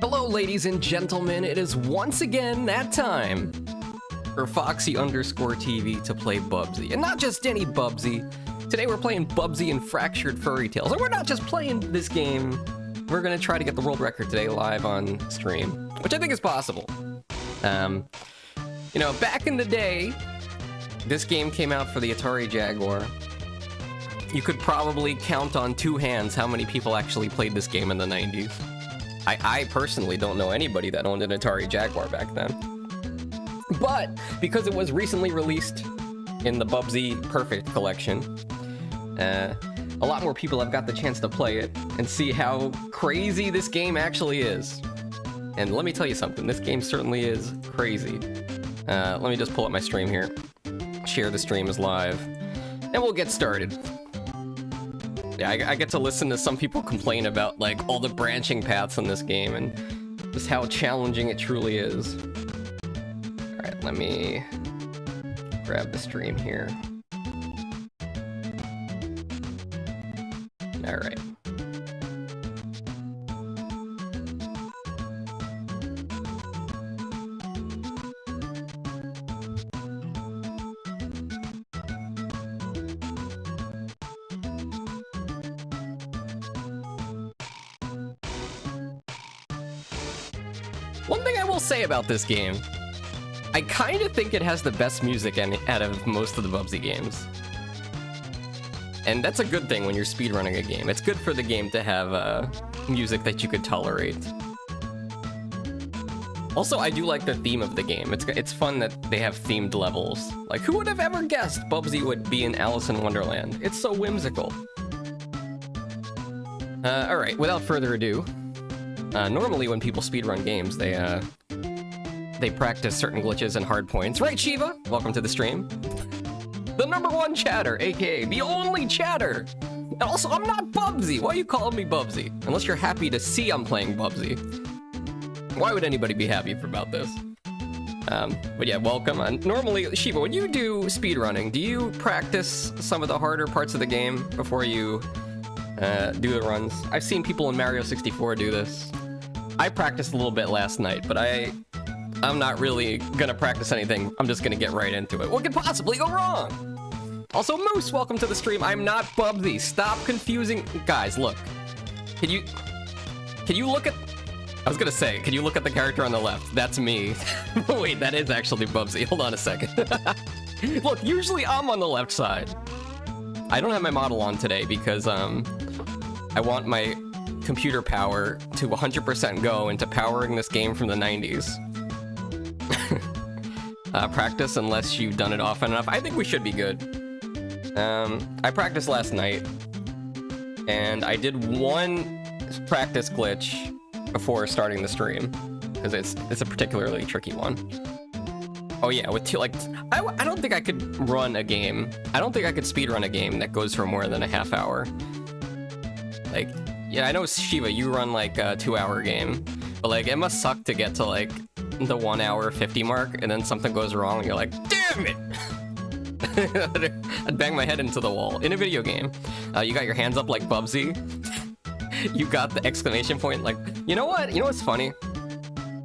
Hello, ladies and gentlemen. It is once again that time for Foxy_TV to play Bubsy. And not just any Bubsy. Today we're playing Bubsy and Fractured Furry Tales. And we're not just playing this game. We're going to try to get the world record today live on stream, which I think is possible. You know, back in the day, this game came out for the Atari Jaguar. You could probably count on two hands how many people actually played this game in the 90s. I personally don't know anybody that owned an Atari Jaguar back then. But because it was recently released in the Bubsy Perfect collection, a lot more people have got the chance to play it and see how crazy this game actually is. And let me tell you something, this game certainly is crazy. Let me just pull up my stream here. Share the stream as live. And we'll get started. Yeah, I get to listen to some people complain about, like, all the branching paths in this game and just how challenging it truly is. Alright, let me grab the stream here. Alright. One thing I will say about this game, I kind of think it has the best music out of most of the Bubsy games. And that's a good thing when you're speedrunning a game. It's good for the game to have music that you could tolerate. Also, I do like the theme of the game. It's fun that they have themed levels. Like, who would have ever guessed Bubsy would be in Alice in Wonderland? It's so whimsical. Alright, without further ado, normally when people speedrun games, they practice certain glitches and hard points. Right, Shiva? Welcome to the stream. The #1 chatter, aka the only chatter. And also, I'm not Bubsy. Why are you calling me Bubsy? Unless you're happy to see I'm playing Bubsy. Why would anybody be happy about this? But yeah, welcome. Normally, Shiva, when you do speedrunning, do you practice some of the harder parts of the game before you do the runs? I've seen people in Mario 64 do this. I practiced a little bit last night, but I'm not really gonna practice anything. I'm just gonna get right into it. What could possibly go wrong? Also, Moose, welcome to the stream. I'm not Bubsy. Stop confusing... Guys, look. Can you look at... I was gonna say, can you look at the character on the left? That's me. Wait, that is actually Bubsy. Hold on a second. Look, usually I'm on the left side. I don't have my model on today because, I want my computer power to 100% go into powering this game from the 90s. Practice unless you've done it often enough. I think we should be good. I practiced last night, and I did one practice glitch before starting the stream, because it's a particularly tricky one. Oh yeah, with I don't think I could run a game. I don't think I could speedrun a game that goes for more than a half hour. Like, yeah, I know, Shiva, you run like a 2-hour game, but like, it must suck to get to like the 1 hour 50 mark, and then something goes wrong, and you're like, damn it! I'd bang my head into the wall. In a video game, you got your hands up like Bubsy. You got the exclamation point, like, you know what? You know what's funny?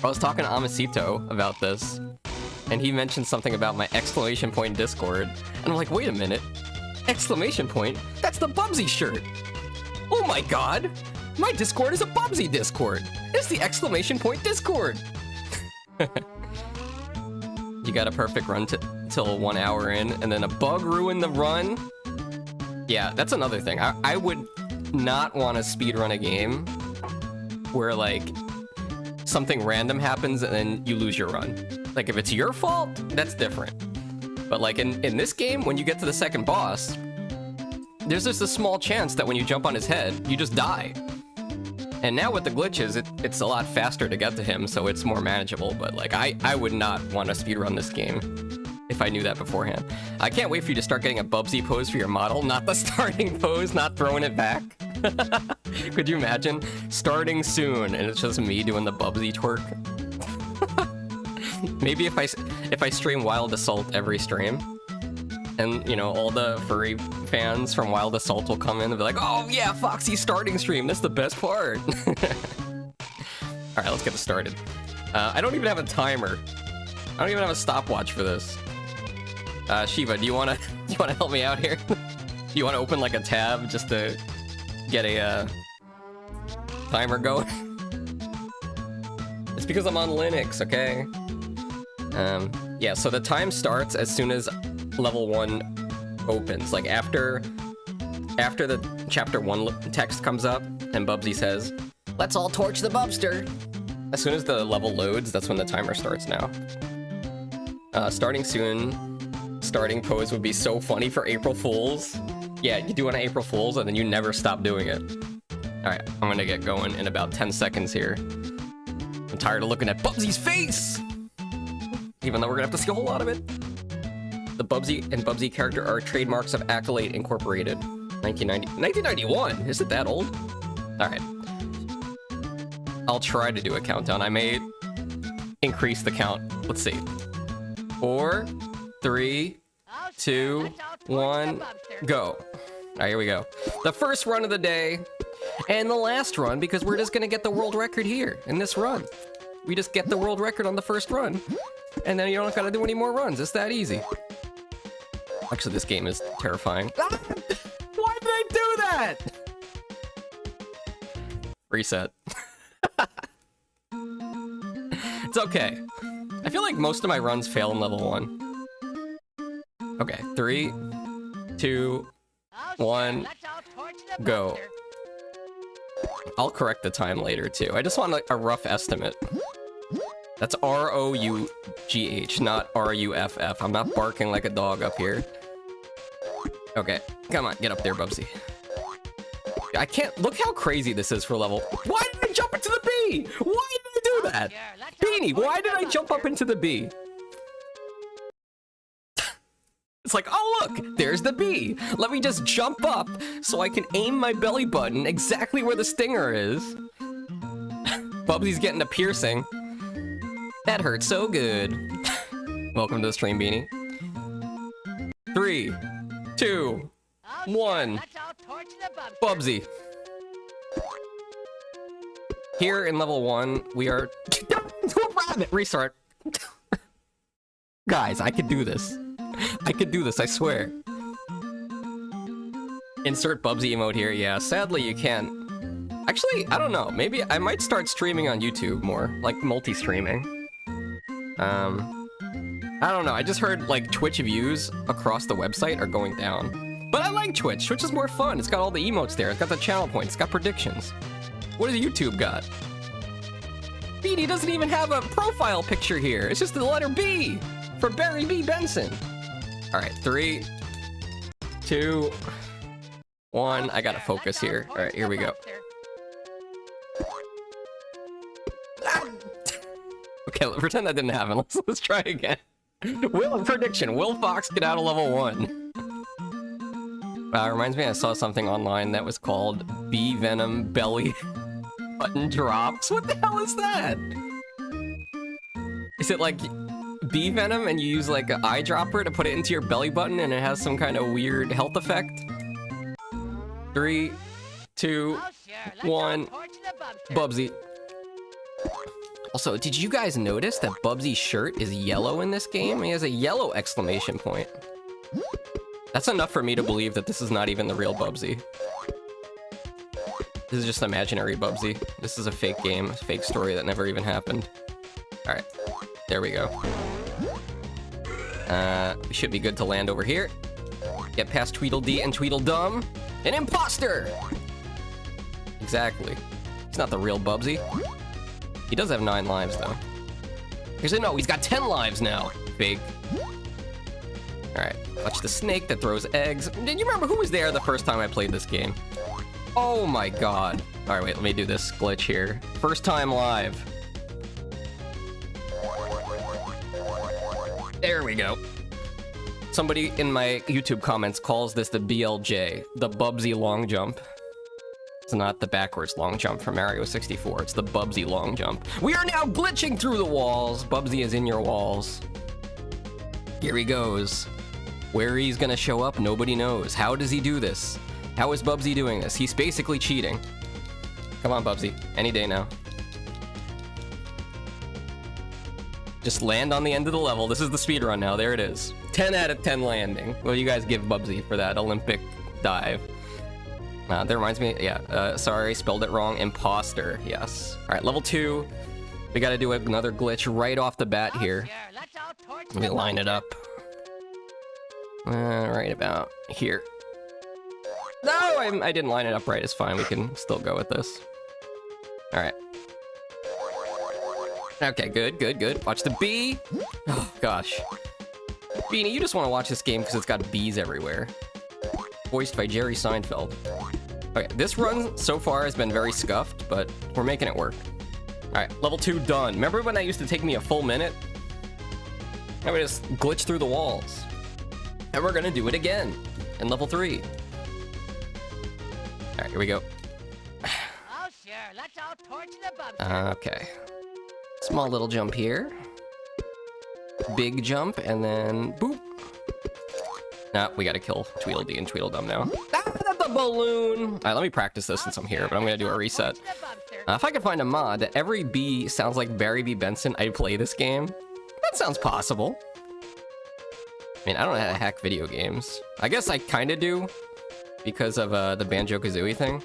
I was talking to Amasito about this, and he mentioned something about my exclamation point Discord, and I'm like, wait a minute. Exclamation point? That's the Bubsy shirt! Oh my god! My Discord is a Bubsy Discord! It's the exclamation point Discord! You got a perfect run till 1 hour in, and then a bug ruined the run? Yeah, that's another thing. I would not want to speedrun a game where, like, something random happens and then you lose your run. Like, if it's your fault, that's different. But, like, in this game, when you get to the second boss, there's just a small chance that when you jump on his head, you just die. And now with the glitches, it's a lot faster to get to him, so it's more manageable. But, like, I would not want to speedrun this game if I knew that beforehand. I can't wait for you to start getting a Bubsy pose for your model, not the starting pose, not throwing it back. Could you imagine? Starting soon, and it's just me doing the Bubsy twerk. Maybe if I stream Wild Assault every stream, and, you know, all the furry fans from Wild Assault will come in and be like, oh yeah, Foxy's starting stream, that's the best part. All right, let's get this started. I don't even have a timer. I don't even have a stopwatch for this. Shiva, do you wanna help me out here? Do you wanna open like a tab just to get a timer going? It's because I'm on Linux, okay? Yeah, so the time starts as soon as level 1 opens. Like after the chapter 1 text comes up and Bubsy says, "Let's all torch the Bubster." As soon as the level loads, that's when the timer starts now. Starting soon. Starting pose would be so funny for April Fools. Yeah, you do it on April Fools and then you never stop doing it. Alright, I'm gonna get going in about 10 seconds here. I'm tired of looking at Bubsy's face! Even though we're gonna have to see a whole lot of it. The Bubsy and Bubsy character are trademarks of Accolade Incorporated. 1991? Is it that old? Alright. I'll try to do a countdown. I may increase the count. Let's see. 4, 3, 2, 1, go. Alright, here we go. The first run of the day, and the last run, because we're just gonna get the world record here, in this run. We just get the world record on the first run, and then you don't gotta do any more runs. It's that easy. Actually, this game is terrifying. Ah! Why did I do that? Reset. It's okay. I feel like most of my runs fail in level 1. Okay, 3, 2, 1, go. I'll correct the time later too. I just want like a rough estimate. That's R-O-U-G-H, not R-U-F-F. I'm not barking like a dog up here. Okay, come on, get up there, Bubsy. I can't, look how crazy this is for level. Why did I jump into the bee? Why did I do that? Beanie, why did I jump up into the bee? It's like, oh look, there's the bee. Let me just jump up so I can aim my belly button exactly where the stinger is. Bubsy's getting a piercing. That hurts so good. Welcome to the stream, Beanie. 3, 2, 1. Bubsy. Here in level 1, we are... Restart. Guys, I could do this. I could do this, I swear. Insert Bubsy emote here. Yeah, sadly you can't. Actually, I don't know. Maybe I might start streaming on YouTube more. Like, multi-streaming. I don't know. I just heard, like, Twitch views across the website are going down. But I like Twitch. Twitch is more fun. It's got all the emotes there. It's got the channel points. It's got predictions. What does YouTube got? Beanie doesn't even have a profile picture here. It's just the letter B for Barry B. Benson. All right, 3, 2, 1. I gotta focus here. All right, here we go. Okay, pretend that didn't happen. Let's try again. Prediction. Will Fox get out of level 1? Reminds me, I saw something online that was called Bee Venom Belly Button Drops. What the hell is that? Is it like bee venom and you use like an eyedropper to put it into your belly button and it has some kind of weird health effect? 3, 2, 1. Bubsy. Also, did you guys notice that Bubsy's shirt is yellow in this game? He has a yellow exclamation point. That's enough for me to believe that this is not even the real Bubsy. This is just imaginary Bubsy. This is a fake game, a fake story that never even happened. Alright, there we go. We should be good to land over here. Get past Tweedledee and Tweedledum. An imposter! Exactly. He's not the real Bubsy. He does have 9 lives, though. Here's a no, he's got 10 lives now. Fake. Alright, watch the snake that throws eggs. Did you remember who was there the first time I played this game? Oh my god. Alright, wait, let me do this glitch here. First time live. There we go. Somebody in my YouTube comments calls this the BLJ, the Bubsy long jump. It's not the backwards long jump from Mario 64, it's the Bubsy long jump. We are now glitching through the walls. Bubsy is in your walls. Here he goes. Where he's gonna show up, nobody knows. How does he do this? How is Bubsy doing this? He's basically cheating. Come on, Bubsy. Any day now. Just land on the end of the level. This is the speed run now. There it is. 10 out of 10 landing. What do you guys give Bubsy for that Olympic dive? That reminds me, yeah, sorry, spelled it wrong. Imposter, yes. All right, level 2. We gotta do another glitch right off the bat here. Let me line it up. Right about here. No, I didn't line it up right. It's fine. We can still go with this. All right. Okay, good, good, good. Watch the bee. Oh, gosh. Beanie, you just want to watch this game because it's got bees everywhere. Voiced by Jerry Seinfeld. Okay, this run so far has been very scuffed, but we're making it work. All right, level 2 done. Remember when that used to take me a full minute? I would just glitch through the walls. And we're gonna do it again in level 3. All right, here we go. Oh, sure. Let's all torch the Bubster. Okay. Small little jump here. Big jump, and then boop. Nah, we gotta kill Tweedledee and Tweedledum now. The balloon! Alright, let me practice this since I'm here, but I'm gonna do a reset. If I could find a mod that every bee sounds like Barry B. Benson, I'd play this game. That sounds possible. I mean, I don't know how to hack video games. I guess I kinda do, because of the Banjo-Kazooie thing.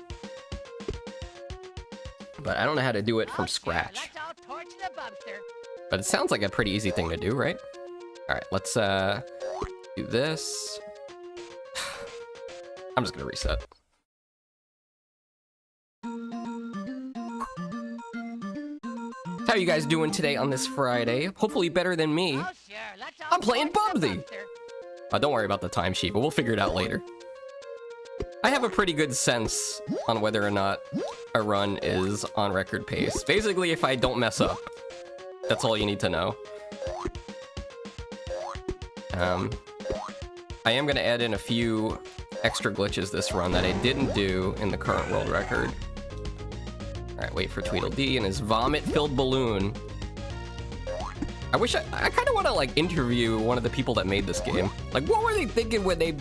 But I don't know how to do it from scratch. But it sounds like a pretty easy thing to do, right? Alright, let's do this. I'm just gonna reset. How you guys doing today on this Friday? Hopefully better than me. I'm playing Bubsy! Don't worry about the timesheet, but we'll figure it out later. I have a pretty good sense on whether or not a run is on record pace. Basically, if I don't mess up. That's all you need to know. I am gonna add in a few extra glitches this run that I didn't do in the current world record. Alright, wait for Tweedledee and his vomit-filled balloon. I wish I kind of want to, like, interview one of the people that made this game. Like, what were they thinking when they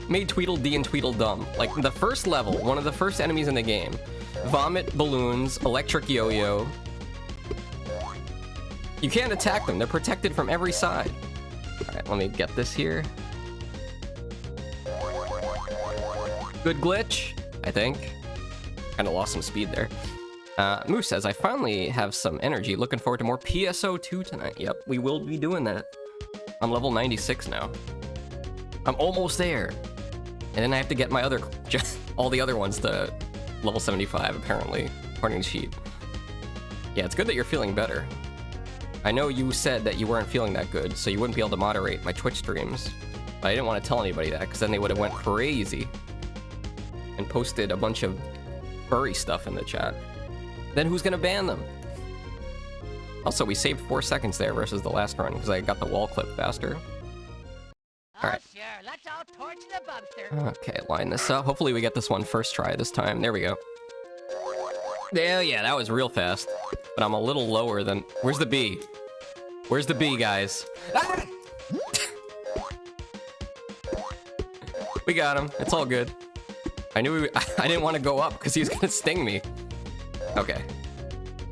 made Tweedledee and Tweedledum? Like, the first level, one of the first enemies in the game. Vomit, balloons, electric yo-yo. You can't attack them. They're protected from every side. Alright, let me get this here. Good glitch, I think. Kind of lost some speed there. Moose says, I finally have some energy. Looking forward to more PSO2 tonight. Yep, we will be doing that. I'm level 96 now. I'm almost there. And then I have to get my all the other ones to level 75, apparently, according to the sheet. Yeah, it's good that you're feeling better. I know you said that you weren't feeling that good, so you wouldn't be able to moderate my Twitch streams. But I didn't want to tell anybody that, because then they would have went crazy and posted a bunch of furry stuff in the chat. Then who's gonna ban them? Also, we saved 4 seconds there versus the last run, because I got the wall clip faster. Alright. Okay, line this up. Hopefully we get this one first try this time. There we go. Yeah, that was real fast. But I'm a little lower than... Where's the bee? Where's the bee, guys? Ah! We got him. It's all good. I didn't want to go up because he was gonna sting me. Okay.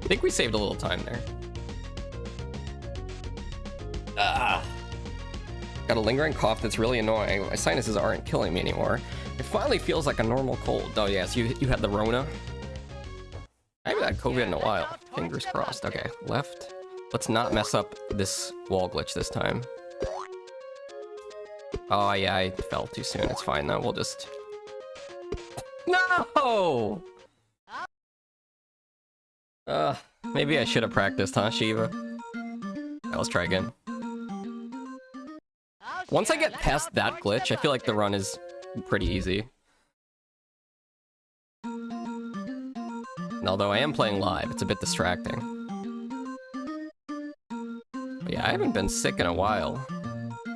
I think we saved a little time there. Got a lingering cough that's really annoying. My sinuses aren't killing me anymore. It finally feels like a normal cold. Oh yes, you had the Rona. I haven't had COVID in a while. Fingers crossed. Okay, left. Let's not mess up this wall glitch this time. Oh yeah, I fell too soon. It's fine though. We'll just... No! Maybe I should have practiced, huh, Shiva? Right, let's try again. Once I get past that glitch, I feel like the run is pretty easy. And although I am playing live, it's a bit distracting. But yeah, I haven't been sick in a while,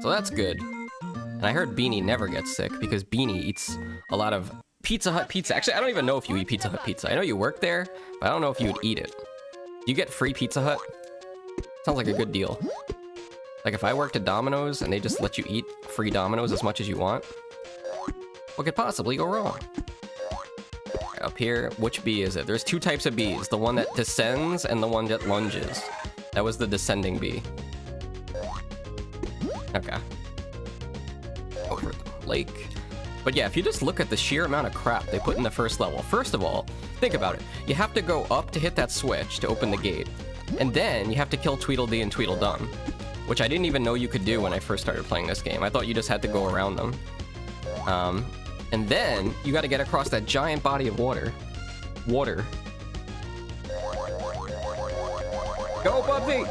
so that's good. And I heard Beanie never gets sick because Beanie eats a lot of Pizza Hut pizza. Actually, I don't even know if you eat Pizza Hut pizza. I know you work there, but I don't know if you would eat it. You get free Pizza Hut? Sounds like a good deal. Like if I worked at Domino's and they just let you eat free Domino's as much as you want, what could possibly go wrong? Up up here. Which bee is it? There's two types of bees. The one that descends and the one that lunges. That was the descending bee. Okay. Over the lake. But yeah, if you just look at the sheer amount of crap they put in the first level. First of all, think about it. You have to go up to hit that switch to open the gate. And then you have to kill Tweedledee and Tweedledum. Which I didn't even know you could do when I first started playing this game. I thought you just had to go around them. And then you got to get across that giant body of water. Go, Bubsy!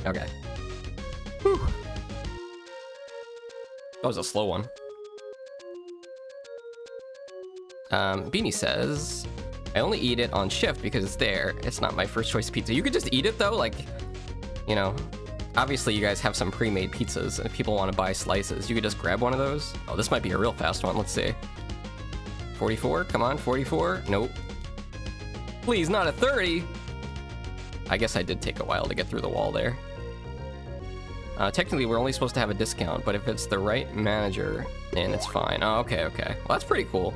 Okay. Whew. That was a slow one. Beanie says, I only eat it on shift because it's there. It's not my first choice pizza. You could just eat it though, like, you know, obviously you guys have some pre-made pizzas, and if people want to buy slices, you could just grab one of those. Oh, this might be a real fast one. Let's see. 44? Come on, 44? Nope. Please, not a 30! I guess I did take a while to get through the wall there. Technically, we're only supposed to have a discount, but if it's the right manager, then it's fine. Oh, okay. Well, that's pretty cool.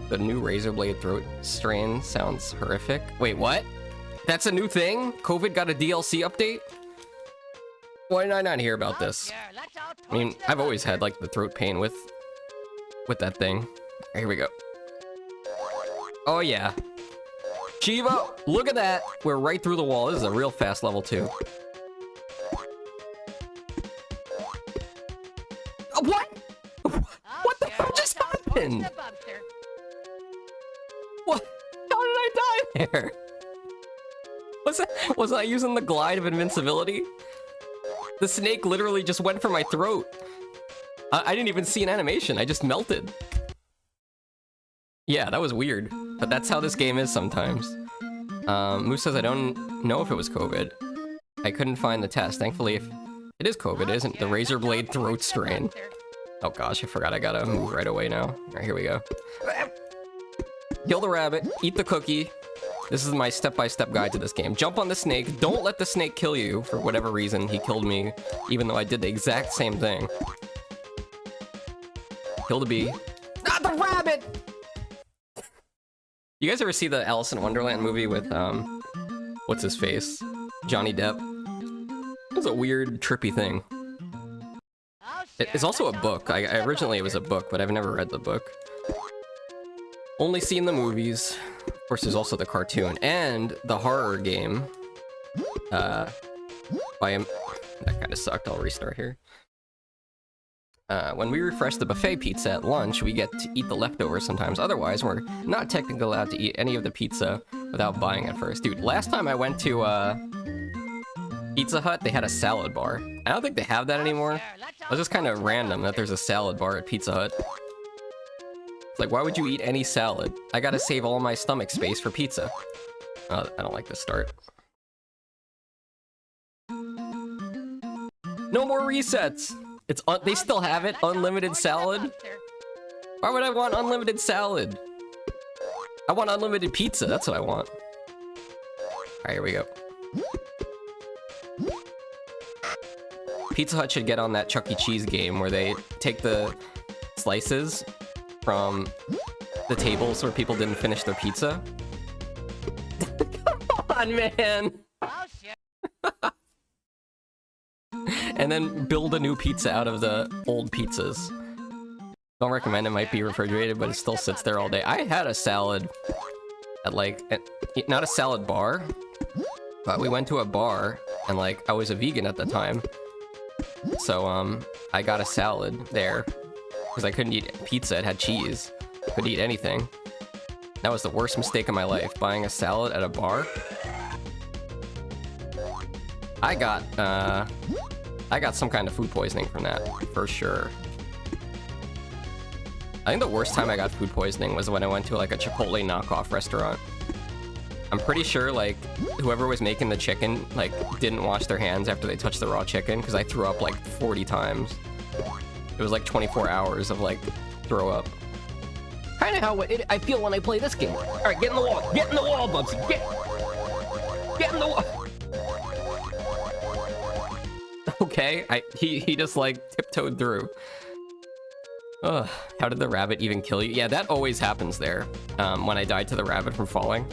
The new razor blade throat strain sounds horrific. Wait, what? That's a new thing? COVID got a DLC update? Why did I not hear about this? I mean, I've always had like the throat pain with that thing. Here we go. Oh yeah. Chivo, look at that. We're right through the wall. This is a real fast level too. What? What the fuck just happened? What? How did I die there? Was I using the glide of invincibility? The snake literally just went for my throat. I didn't even see an animation. I just melted. Yeah, that was weird. But that's how this game is sometimes. Moose says I don't know if it was COVID. I couldn't find the test. Thankfully, if it is COVID, it isn't the razor blade throat strain. Oh gosh, I forgot I gotta move right away now. Alright, here we go. Kill the rabbit, eat the cookie. This is my step-by-step guide to this game. Jump on the snake, don't let the snake kill you. For whatever reason, he killed me, even though I did the exact same thing. Kill the bee. Not the rabbit! You guys ever see the Alice in Wonderland movie with, what's his face? Johnny Depp? It was a weird, trippy thing. It's also a book. Originally it was a book, but I've never read the book. Only seen the movies. Of course, there's also the cartoon and the horror game. That kind of sucked. I'll restart here. When we refresh the buffet pizza at lunch, we get to eat the leftovers sometimes. Otherwise, we're not technically allowed to eat any of the pizza without buying it first. Dude, last time I went to Pizza Hut, they had a salad bar. I don't think they have that anymore. It was just kind of random that there's a salad bar at Pizza Hut. It's like, why would you eat any salad? I gotta save all my stomach space for pizza. I don't like this start. No more resets! They still have it? Unlimited salad? Why would I want unlimited salad? I want unlimited pizza, that's what I want. Alright, here we go. Pizza Hut should get on that Chuck E. Cheese game where they take the slices from the tables where people didn't finish their pizza. Come on, man! And then build a new pizza out of the old pizzas. Don't recommend it, might be refrigerated, but it still sits there all day. I had a salad at not a salad bar, but we went to a bar and like I was a vegan at the time. So I got a salad there because I couldn't eat pizza, it had cheese. Couldn't eat anything. That was the worst mistake of my life, buying a salad at a bar. I got some kind of food poisoning from that, for sure. I think the worst time I got food poisoning was when I went to like a Chipotle knockoff restaurant. I'm pretty sure like whoever was making the chicken like didn't wash their hands after they touched the raw chicken because I threw up like 40 times. It was like 24 hours of like throw up. Kind of how I feel when I play this game. All right, get in the wall. Get in the wall, Bubsy. Get in the wall. Okay, he just like tiptoed through. Ugh, how did the rabbit even kill you? Yeah, that always happens there, when I died to the rabbit from falling.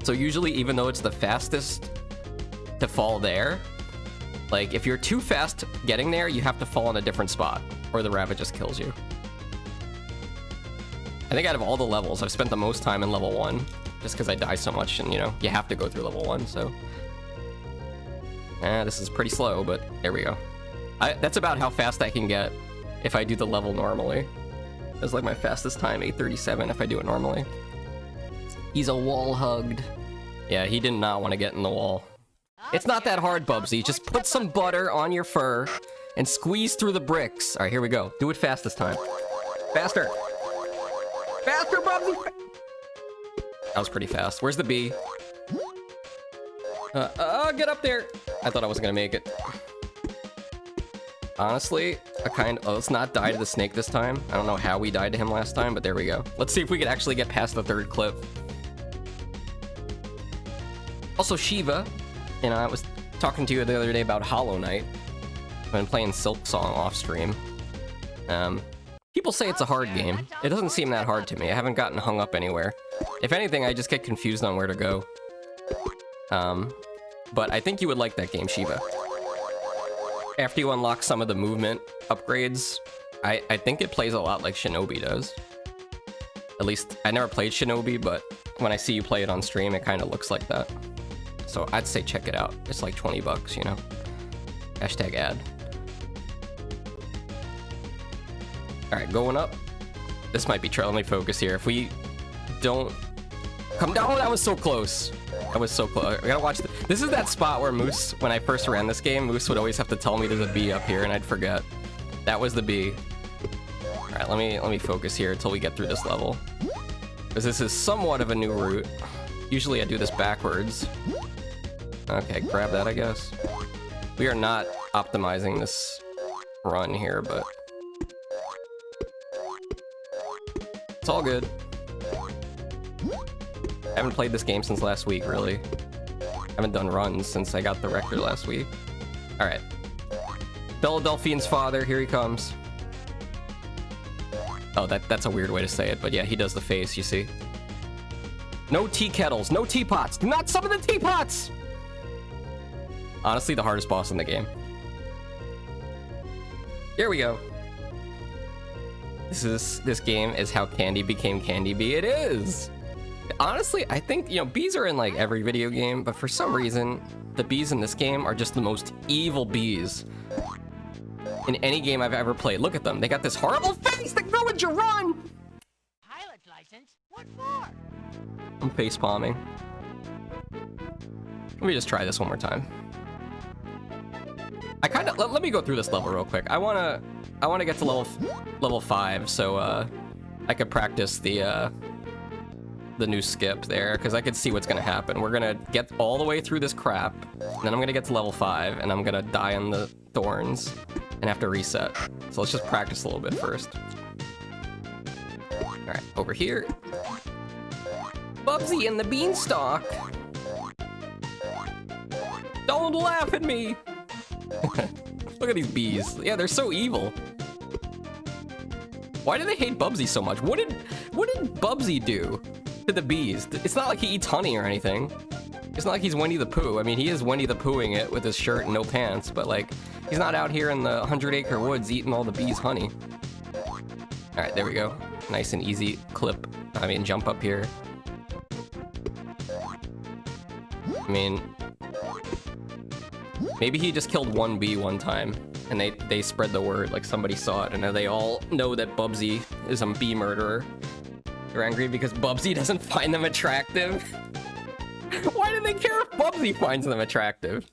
So usually, even though it's the fastest to fall there, like, if you're too fast getting there, you have to fall in a different spot, or the rabbit just kills you. I think out of all the levels, I've spent the most time in level 1, just because I die so much, and, you know, you have to go through level 1, so... this is pretty slow, but there we go. That's about how fast I can get if I do the level normally. That's like my fastest time, 8:37, if I do it normally. He's a wall-hugged. Yeah, he did not want to get in the wall. It's not that hard, Bubsy. Just put some butter on your fur and squeeze through the bricks. All right, here we go. Do it fast this time. Faster. Faster, Bubsy. That was pretty fast. Where's the bee? Get up there. I thought I wasn't gonna make it. Honestly, let's not die to the snake this time. I don't know how we died to him last time, but there we go. Let's see if we could actually get past the third clip. Also, Shiva, and I was talking to you the other day about Hollow Knight. I've been playing Silk Song off stream. People say it's a hard game. It doesn't seem that hard to me. I haven't gotten hung up anywhere. If anything, I just get confused on where to go. But I think you would like that game, Shiva. After you unlock some of the movement upgrades, I think it plays a lot like Shinobi does. At least, I never played Shinobi, but when I see you play it on stream, it kind of looks like that. So I'd say check it out. It's like 20 bucks, you know? Hashtag ad. Alright, going up. This might be trouble. Let me focus here. If we don't come down... Oh, that was so close. That was so close. I gotta watch this is that spot where Moose, when I first ran this game, Moose would always have to tell me there's a bee up here, and I'd forget. That was the bee. Alright, let me focus here until we get through this level. Because this is somewhat of a new route. Usually I do this backwards. Okay, grab that, I guess. We are not optimizing this run here, but... it's all good. I haven't played this game since last week, really. I haven't done runs since I got the record last week. Alright. Philadelphian's father, here he comes. Oh, that's a weird way to say it, but yeah, he does the face, you see. No tea kettles, no teapots. Do not summon the teapots! Honestly, the hardest boss in the game. Here we go. This game is how Candy became Candy Bee. It is! Honestly, I think, you know, bees are in like every video game, but for some reason, the bees in this game are just the most evil bees in any game I've ever played. Look at them. They got this horrible face that ruins your run! Pilot's license? What for? I'm face palming. Let me just try this one more time. I kind of let me go through this level real quick. I wanna get to level 5 so I could practice the new skip there, because I could see what's gonna happen. We're gonna get all the way through this crap, and then I'm gonna get to level 5, and I'm gonna die on the thorns and have to reset. So let's just practice a little bit first. All right, over here. Bubsy and the beanstalk. Don't laugh at me. Look at these bees. Yeah, they're so evil. Why do they hate Bubsy so much? What did Bubsy do to the bees? It's not like he eats honey or anything. It's not like he's Winnie the Pooh. I mean, he is Winnie the Poohing it with his shirt and no pants, but like, he's not out here in the 100-acre woods eating all the bees' honey. All right, there we go. Nice and easy clip. I mean, jump up here. I mean, maybe he just killed one bee one time, and they spread the word, like somebody saw it, and now they all know that Bubsy is a bee murderer. They're angry because Bubsy doesn't find them attractive. Why do they care if Bubsy finds them attractive?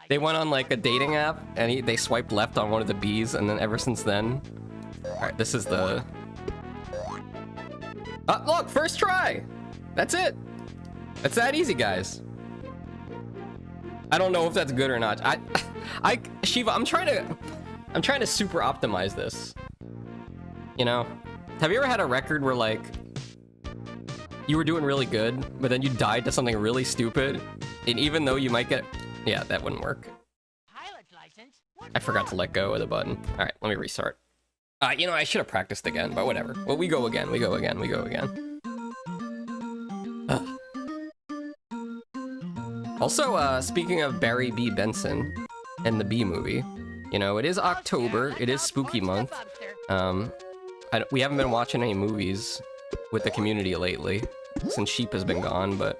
They went on like a dating app, and they swiped left on one of the bees, and then ever since then... Alright, this is the... Oh, look! First try! That's it! It's that easy, guys. I don't know if that's good or not. Shiva, I'm trying to super optimize this. You know? Have you ever had a record where, like, you were doing really good, but then you died to something really stupid, and even though you might get... Yeah, that wouldn't work. Pilot's license? What I forgot to let go of the button. Alright, let me restart. You know, I should have practiced again, but whatever. Well, we go again, we go again, we go again. Ugh. Also, speaking of Barry B. Benson and the Bee Movie, you know, it is October, it is spooky month. We haven't been watching any movies with the community lately, since Sheep has been gone, but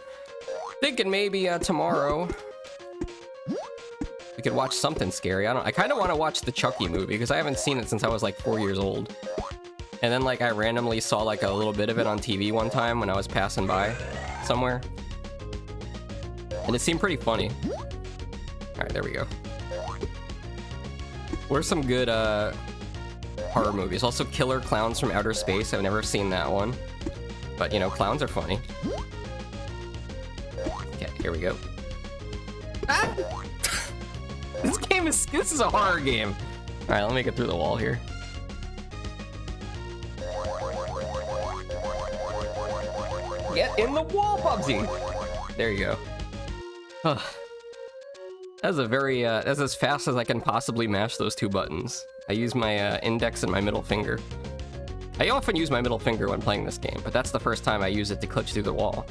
thinking maybe tomorrow we could watch something scary. I kind of want to watch the Chucky movie, because I haven't seen it since I was like 4 years old. And then like I randomly saw like a little bit of it on TV one time when I was passing by somewhere. And it seemed pretty funny. Alright, there we go. What are some good horror movies? Also Killer Clowns from Outer Space. I've never seen that one. But you know, clowns are funny. Okay, here we go. Ah! This is a horror game. Alright, let me get through the wall here. Get in the wall, Bubsy! There you go. That's a very, that's as fast as I can possibly mash those two buttons. I use my index and my middle finger. I often use my middle finger when playing this game, but that's the first time I use it to glitch through the wall.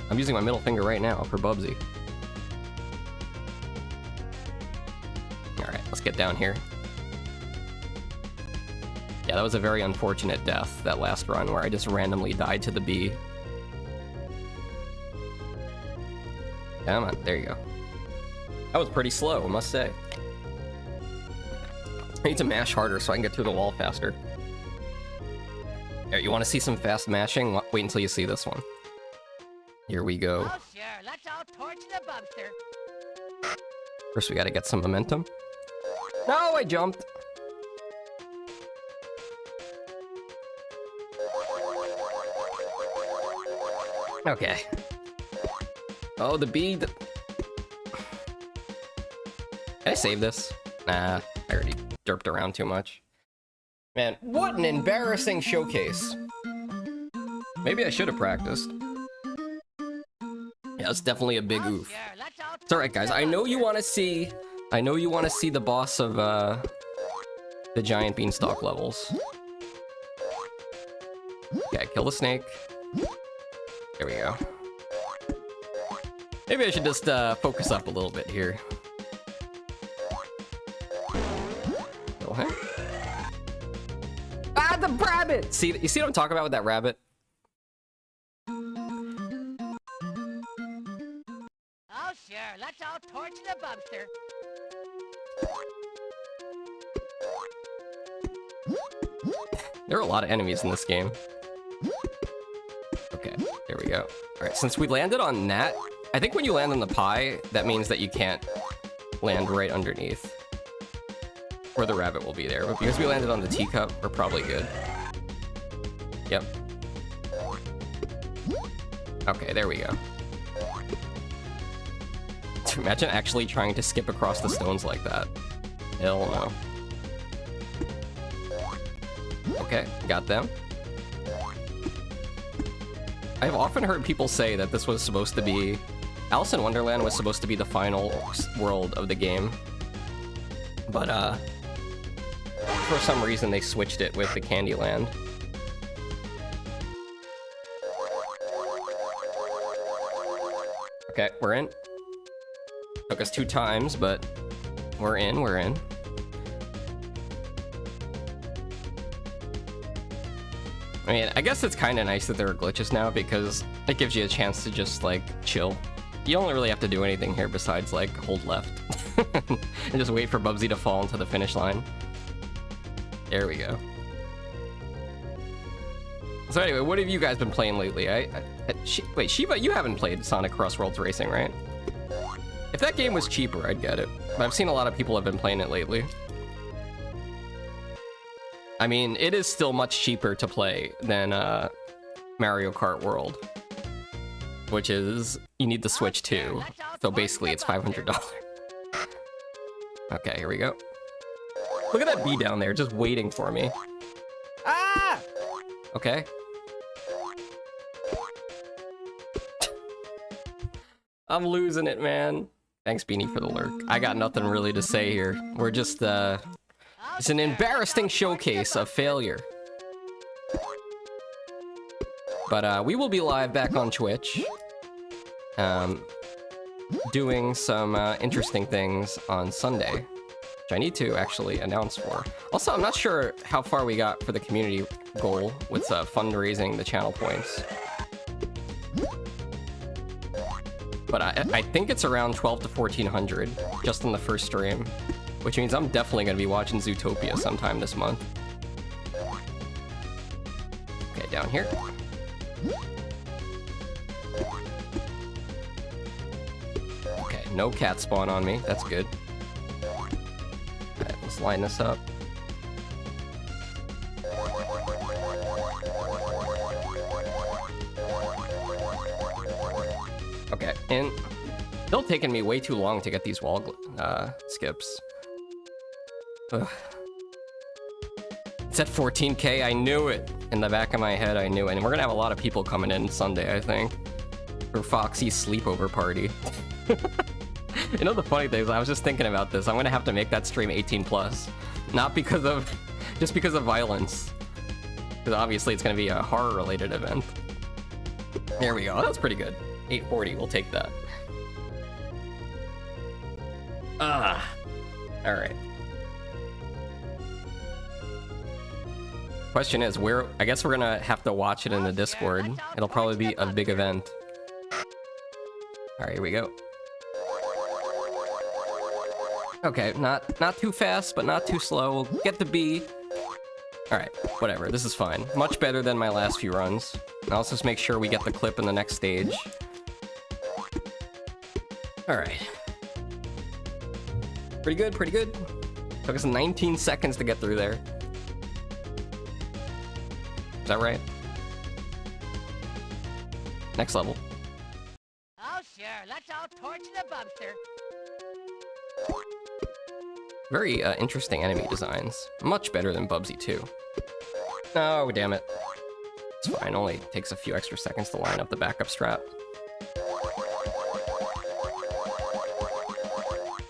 I'm using my middle finger right now for Bubsy. Alright, let's get down here. Yeah, that was a very unfortunate death, that last run, where I just randomly died to the bee. Come on, there you go. That was pretty slow, I must say. I need to mash harder so I can get through the wall faster. Here, you want to see some fast mashing? Wait until you see this one. Here we go. Oh, sure. Let's all torch the Bubster. First, we gotta get some momentum. No, I jumped. Okay. Oh, the bee. Can I save this? Nah, I already derped around too much. Man, what an embarrassing showcase. Maybe I should have practiced. Yeah, it's definitely a big oof. It's alright, guys. I know you want to see the boss of the giant beanstalk levels. Okay, kill the snake. There we go. Maybe I should just focus up a little bit here. Kill him. Ah, the rabbit! See, you see what I'm talking about with that rabbit? Oh, sure. Let's all torch the Bubster. There are a lot of enemies in this game. Okay, there we go. Alright, since we landed on that, I think when you land on the pie, that means that you can't land right underneath. Or the rabbit will be there. But because we landed on the teacup, we're probably good. Yep. Okay, there we go. Imagine actually trying to skip across the stones like that. Hell no. Okay, got them. I've often heard people say that this was supposed to be... Alice in Wonderland was supposed to be the final world of the game. But, for some reason they switched it with the Candyland. Okay, we're in. Took us 2 times, but we're in, we're in. I mean, I guess it's kind of nice that there are glitches now because it gives you a chance to just, like, chill. You don't really have to do anything here besides, like, hold left. And just wait for Bubsy to fall into the finish line. There we go. So anyway, what have you guys been playing lately? Wait, Shiva, you haven't played Sonic Crossworlds Racing, right? If that game was cheaper, I'd get it. But I've seen a lot of people have been playing it lately. I mean, it is still much cheaper to play than Mario Kart World. Which is, you need the Switch too. So basically it's $500. Okay, here we go. Look at that bee down there, just waiting for me. Ah! Okay. I'm losing it, man. Thanks, Beanie, for the lurk. I got nothing really to say here. We're just, Oh, It's an embarrassing showcase of failure. But we will be live back on Twitch, doing some interesting things on Sunday, which I need to actually announce for. Also, I'm not sure how far we got for the community goal with fundraising the channel points. But I think it's around 12 to 1400 just in the first stream, which means I'm definitely going to be watching Zootopia sometime this month. Okay, down here. Okay, no cat spawn on me. That's good. Alright, let's line this up. Okay, and still taking me way too long to get these wall skips. Ugh. It's at 14k, I knew it! In the back of my head, I knew it. And we're gonna have a lot of people coming in Sunday, I think. For Foxy's sleepover party. You know the funny thing is, I was just thinking about this. I'm gonna have to make that stream 18+. Not because of... just because of violence. Because obviously it's gonna be a horror-related event. There we go, that's pretty good. 840, we'll take that. Alright. Question is, where... I guess we're gonna have to watch it in the Discord. It'll probably be a big event. Alright, here we go. Okay, not too fast, but not too slow. We'll get the B. Alright, whatever, this is fine. Much better than my last few runs. Now let's just make sure we get the clip in the next stage. Alright. Pretty good, pretty good. Took us 19 seconds to get through there. Is that right? Next level. Oh, sure. Let's all torch the Bubster. Very interesting enemy designs. Much better than Bubsy 2. Oh, damn it. It's fine. Only takes a few extra seconds to line up the backup strat.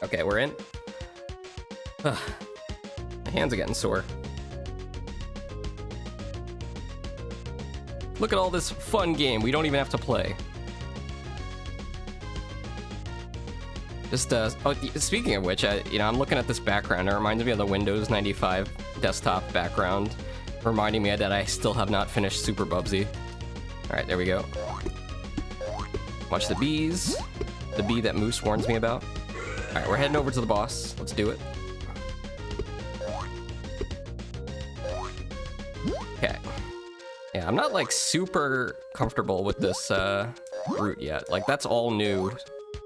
Okay, we're in. Ugh. My hands are getting sore. Look at all this fun game we don't even have to play. Just, oh, speaking of which, you know, I'm looking at this background. It reminds me of the Windows 95 desktop background, reminding me that I still have not finished Super Bubsy. Alright, there we go. Watch the bees. The bee that Moose warns me about. Alright, we're heading over to the boss. Let's do it. Okay. Yeah, I'm not, like, super comfortable with this, route yet. Like, that's all new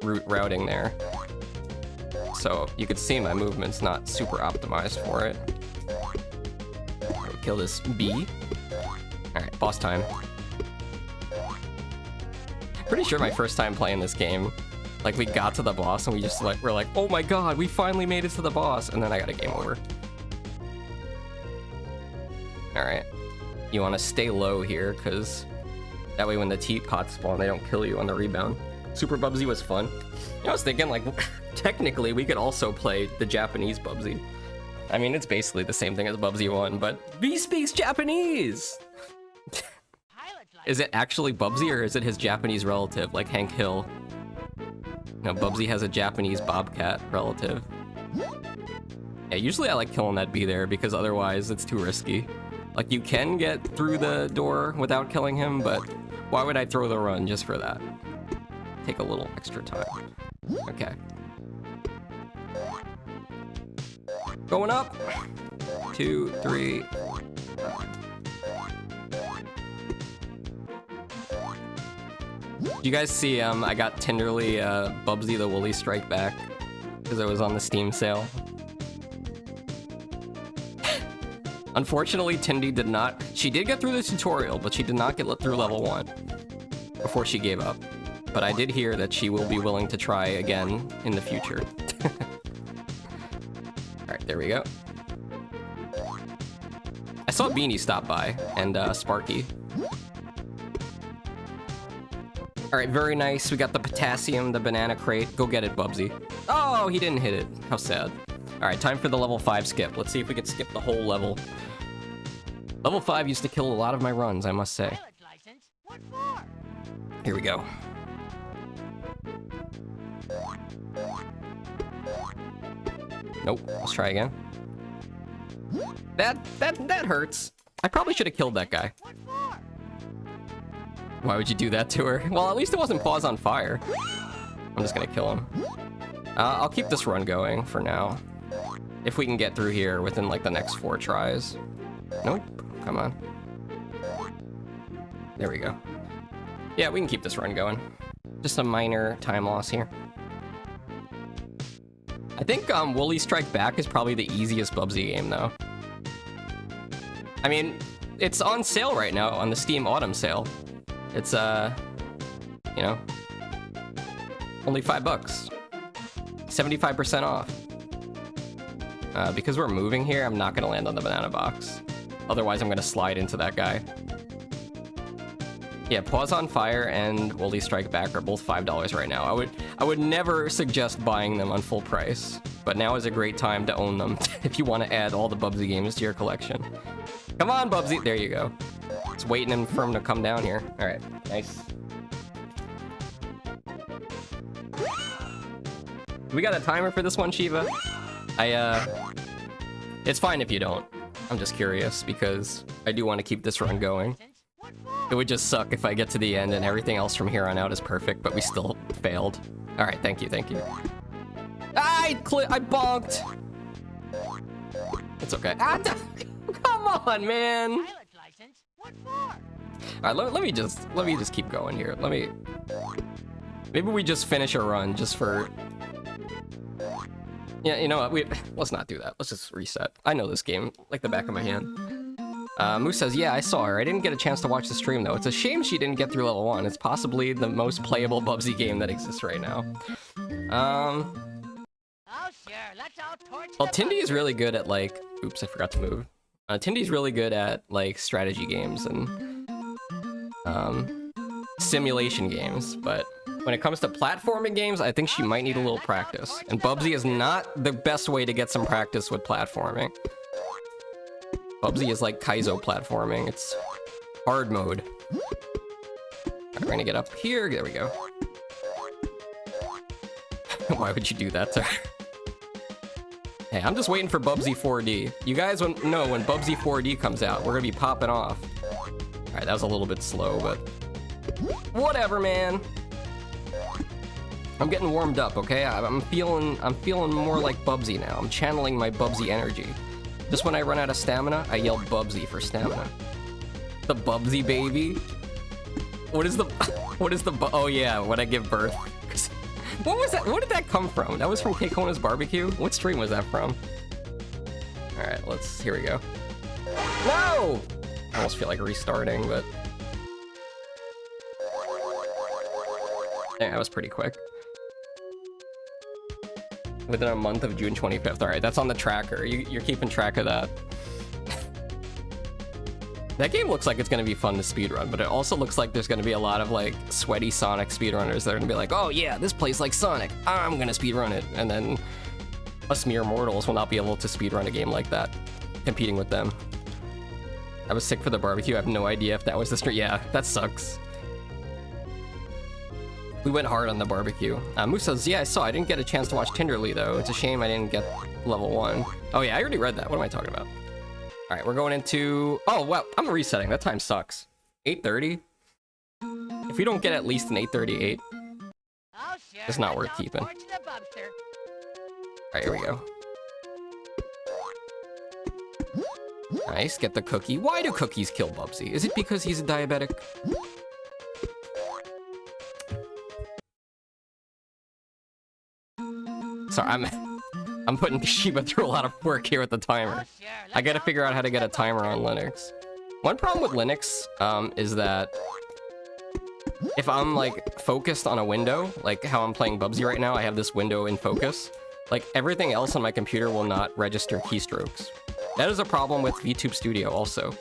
route routing there. So, you could see my movement's not super optimized for it. Right, we'll kill this bee. Alright, boss time. Pretty sure my first time playing this game, like, we got to the boss and we just, like, we're like, oh my god, we finally made it to the boss, and then I got a game over. Alright. You want to stay low here, because that way when the teapots spawn, they don't kill you on the rebound. Super Bubsy was fun. You know, I was thinking, like, technically we could also play the Japanese Bubsy. I mean, it's basically the same thing as Bubsy 1, but he speaks Japanese! Is it actually Bubsy, or is it his Japanese relative, like Hank Hill? No, Bubsy has a Japanese bobcat relative. Yeah, usually I like killing that bee there, because otherwise it's too risky. Like, you can get through the door without killing him, but why would I throw the run just for that? Take a little extra time. Okay. Going up! 2, 3... You guys see, I got Tenderly Bubsy the Woolly Strike Back, because it was on the Steam sale. Unfortunately, Tindy did not... She did get through the tutorial, but she did not get through level 1 before she gave up. But I did hear that she will be willing to try again in the future. Alright, there we go. I saw Beanie stop by, and Sparky. Alright, very nice. We got the potassium, the banana crate. Go get it, Bubsy. Oh, he didn't hit it. How sad. Alright, time for the level 5 skip. Let's see if we can skip the whole level. Level 5 used to kill a lot of my runs, I must say. Pilot's license? What for? Here we go. Nope, let's try again. That hurts. I probably should have killed that guy. What for? Why would you do that to her? Well, at least it wasn't paws on fire. I'm just gonna kill him. I'll keep this run going for now. If we can get through here within like the next 4 tries. Nope, come on. There we go. Yeah, we can keep this run going. Just a minor time loss here. I think Woolly Strike Back is probably the easiest Bubsy game though. I mean, it's on sale right now on the Steam Autumn sale. It's, you know, only $5. 75% off. Because we're moving here, I'm not gonna land on the banana box. Otherwise, I'm gonna slide into that guy. Yeah, Paws on Fire and Woolly Strike Back are both $5 right now. I would never suggest buying them on full price, but now is a great time to own them if you want to add all the Bubsy games to your collection. Come on, Bubsy! There you go. Just waiting for him to come down here. All right, nice. We got a timer for this one, Shiva? It's fine if you don't. I'm just curious because I do want to keep this run going. It would just suck if I get to the end and everything else from here on out is perfect, but we still failed. All right, thank you, thank you. I bonked. It's okay. Come on, man. Pilot's license? What for? All right, let me just keep going here. Maybe we just finish a run just for. Yeah, you know what? Let's not do that. Let's just reset. I know this game like the back of my hand. Moose says, yeah, I saw her. I didn't get a chance to watch the stream, though. It's a shame she didn't get through level 1. It's possibly the most playable Bubsy game that exists right now. Oh, sure. Let's all torch Well, the Tindy is Bubster. really good at, like... Oops, I forgot to move. Tindy's really good at, like, strategy games and... simulation games, but when it comes to platforming games, I think she might need a little practice. And Bubsy is not the best way to get some practice with platforming. Bubsy is like Kaizo platforming. It's hard mode. Alright, we're gonna get up here. There we go. Why would you do that to her? Hey, I'm just waiting for Bubsy 4D. You guys know when Bubsy 4D comes out, we're gonna be popping off. Alright, that was a little bit slow, but... whatever, man. I'm getting warmed up, okay? I'm feeling more like Bubsy now. I'm channeling my Bubsy energy. Just when I run out of stamina, I yell Bubsy for stamina. The Bubsy baby? What is the oh yeah, when I give birth. What was that? Where did that come from? That was from Keikona's Barbecue? What stream was that from? Alright, here we go. No! I almost feel like restarting, but... yeah, that was pretty quick. Within a month of June 25th. Alright, that's on the tracker. You're keeping track of that. That game looks like it's going to be fun to speedrun, but it also looks like there's going to be a lot of, like, sweaty Sonic speedrunners that are going to be like, oh yeah, this plays like Sonic. I'm going to speedrun it. And then us mere mortals will not be able to speedrun a game like that, competing with them. I was sick for the barbecue. I have no idea if that was the stream. Yeah, that sucks. We went hard on the barbecue. Moose says, yeah, I saw. I didn't get a chance to watch Tinderly, though. It's a shame I didn't get level 1. Oh, yeah, I already read that. What am I talking about? All right, we're going into... oh, wow, I'm resetting. That time sucks. 8:30? If we don't get at least an 8:38, Oh, sure. it's not Let's worth all keeping. torch the Bubster. All right, here we go. Nice, get the cookie. Why do cookies kill Bubsy? Is it because he's a diabetic? Sorry, I'm putting Shiba through a lot of work here with the timer. Oh, sure. I gotta Let's figure all out how to torch get a the timer Bubster. on Linux. One problem with Linux is that if I'm like focused on a window, like how I'm playing Bubsy right now, I have this window in focus. Like everything else on my computer will not register keystrokes. That is a problem with VTube Studio also.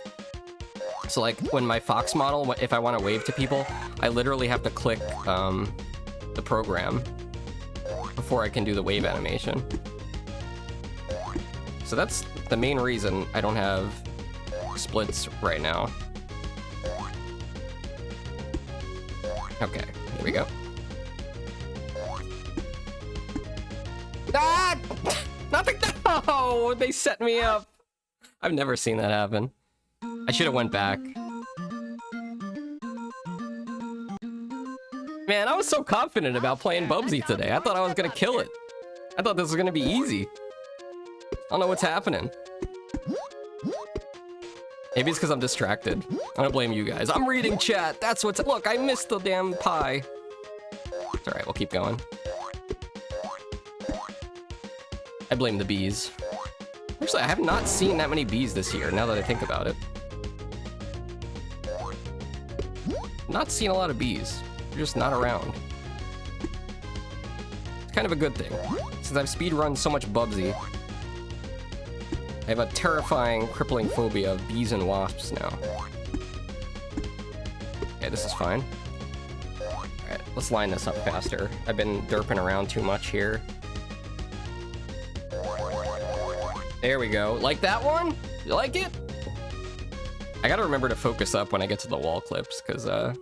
So like when my Fox model, if I want to wave to people, I literally have to click the program before I can do the wave animation. So that's the main reason I don't have splits right now. Okay, here we go. Ah! Nothing! No! They set me up! I've never seen that happen. I should have went back. Man, I was so confident about playing Bubsy today. I thought I was gonna kill it. I thought this was gonna be easy. I don't know what's happening. Maybe it's because I'm distracted. I don't blame you guys. I'm reading chat. That's what's... Look, I missed the damn pie. It's alright, we'll keep going. I blame the bees. Actually, I have not seen that many bees this year, now that I think about it. Not seen a lot of bees. They're just not around. It's kind of a good thing. Since I've speedrun so much Bubsy, I have a terrifying, crippling phobia of bees and wasps now. Okay, this is fine. Alright, let's line this up faster. I've been derping around too much here. There we go. Like that one? You like it? I gotta remember to focus up when I get to the wall clips, because, it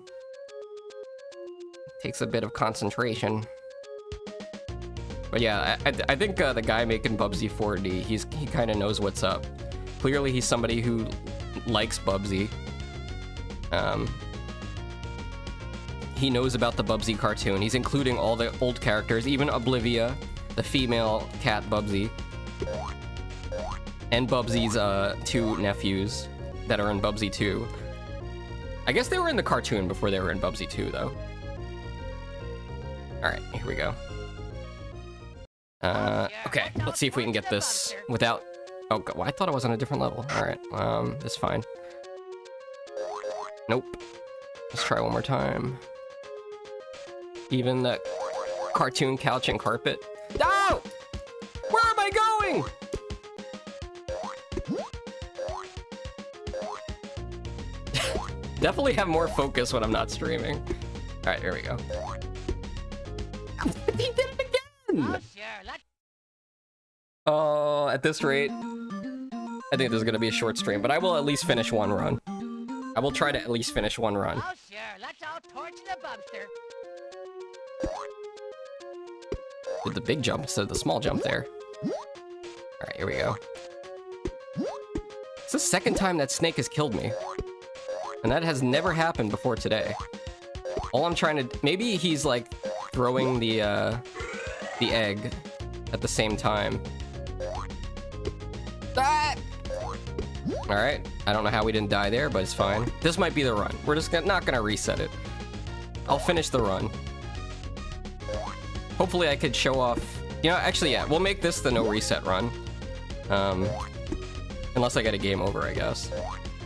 takes a bit of concentration. But yeah, I think the guy making Bubsy 4D, he kind of knows what's up. Clearly, he's somebody who likes Bubsy. He knows about the Bubsy cartoon. He's including all the old characters, even Oblivia, the female cat Bubsy, and Bubsy's 2 nephews that are in Bubsy 2. I guess they were in the cartoon before they were in Bubsy 2, though. Alright, here we go. Okay, let's see if we can get this without... Oh, God, well, I thought I was on a different level. Alright, that's fine. Nope. Let's try one more time. Even the cartoon couch and carpet. No! Where am I going? Definitely have more focus when I'm not streaming. Alright, here we go. He did it again! Oh, at this rate, I think this is gonna be a short stream, but I will at least finish one run. I will try to at least finish one run. Oh, sure. Let's all torch the Bubster. Did the big jump instead of the small jump there. Alright, here we go. It's the second time that snake has killed me. And that has never happened before today. All I'm trying to... Maybe he's, like, throwing the egg at the same time. Ah! Alright, I don't know how we didn't die there, but it's fine. This might be the run. We're just not gonna reset it. I'll finish the run. Hopefully I could show off... You know, actually, yeah, we'll make this the no reset run. Unless I get a game over, I guess.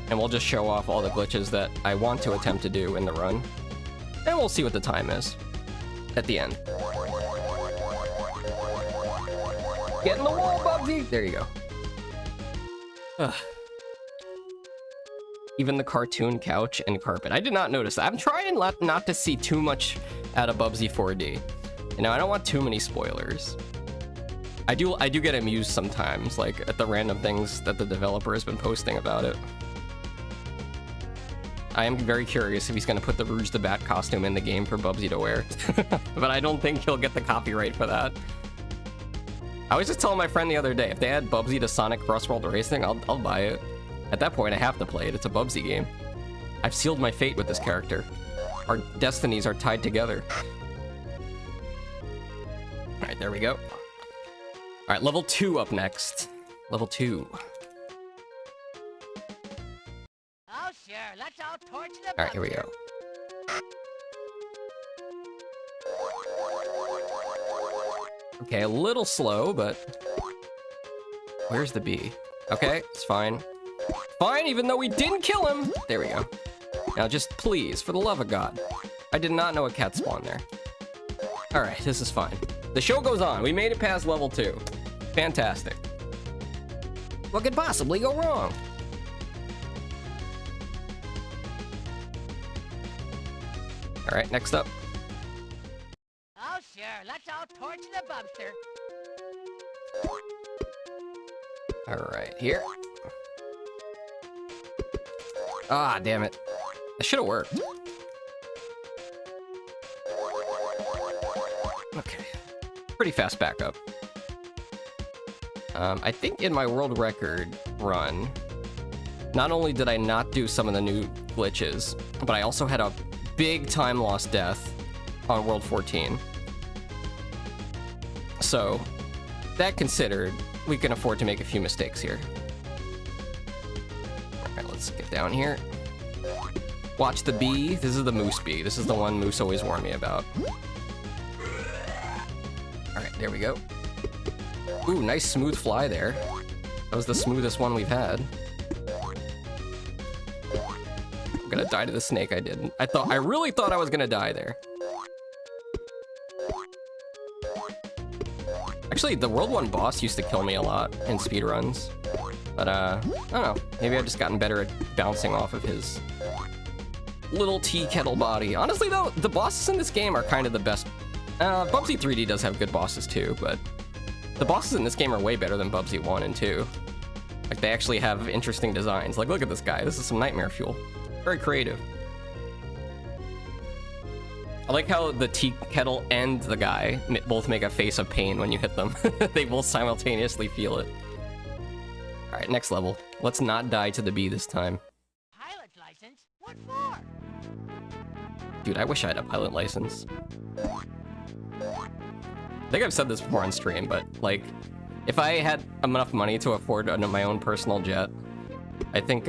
And we'll just show off all the glitches that I want to attempt to do in the run. And we'll see what the time is at the end. Get in the wall, Bubsy! There you go. Ugh. Even the cartoon couch and carpet. I did not notice that. I'm trying not to see too much out of Bubsy 4D. You know, I don't want too many spoilers. I do get amused sometimes, like, at the random things that the developer has been posting about it. I am very curious if he's going to put the Rouge the Bat costume in the game for Bubsy to wear. But I don't think he'll get the copyright for that. I was just telling my friend the other day, if they add Bubsy to Sonic Cross World Racing, I'll buy it. At that point, I have to play it. It's a Bubsy game. I've sealed my fate with this character. Our destinies are tied together. Alright, there we go. Alright, level 2 up next. Level 2. Oh, sure. Let's all torch the Bubster. Alright, here we go. Okay, a little slow, but... Where's the bee? Okay, it's fine. Fine, even though we didn't kill him! There we go. Now just please, for the love of God. I did not know a cat spawned there. Alright, this is fine. The show goes on. We made it past level 2. Fantastic. What could possibly go wrong? Alright, next up. Oh, sure. Let's all torch the Bubster. Alright, here. Ah, damn it. That should have worked. Okay. Pretty fast backup. I think in my world record run, not only did I not do some of the new glitches, but I also had a big time loss death on World 14. So, that considered, we can afford to make a few mistakes here. Alright, let's get down here. Watch the bee. This is the moose bee. This is the one Moose always warned me about. Alright, there we go. Ooh, nice smooth fly there. That was the smoothest one we've had. I'm gonna die to the snake, I didn't. I really thought I was gonna die there. Actually, the World 1 boss used to kill me a lot in speedruns. But, I don't know. Maybe I've just gotten better at bouncing off of his little tea kettle body. Honestly, though, the bosses in this game are kind of the best. Bubsy 3D does have good bosses, too, but the bosses in this game are way better than Bubsy 1 and 2. Like, they actually have interesting designs. Like, look at this guy. This is some nightmare fuel. Very creative. I like how the tea kettle and the guy both make a face of pain when you hit them. They both simultaneously feel it. Alright, next level. Let's not die to the bee this time. Pilot's license? What for? Dude, I wish I had a pilot license. I think I've said this before on stream, but, like, if I had enough money to afford my own personal jet, I think,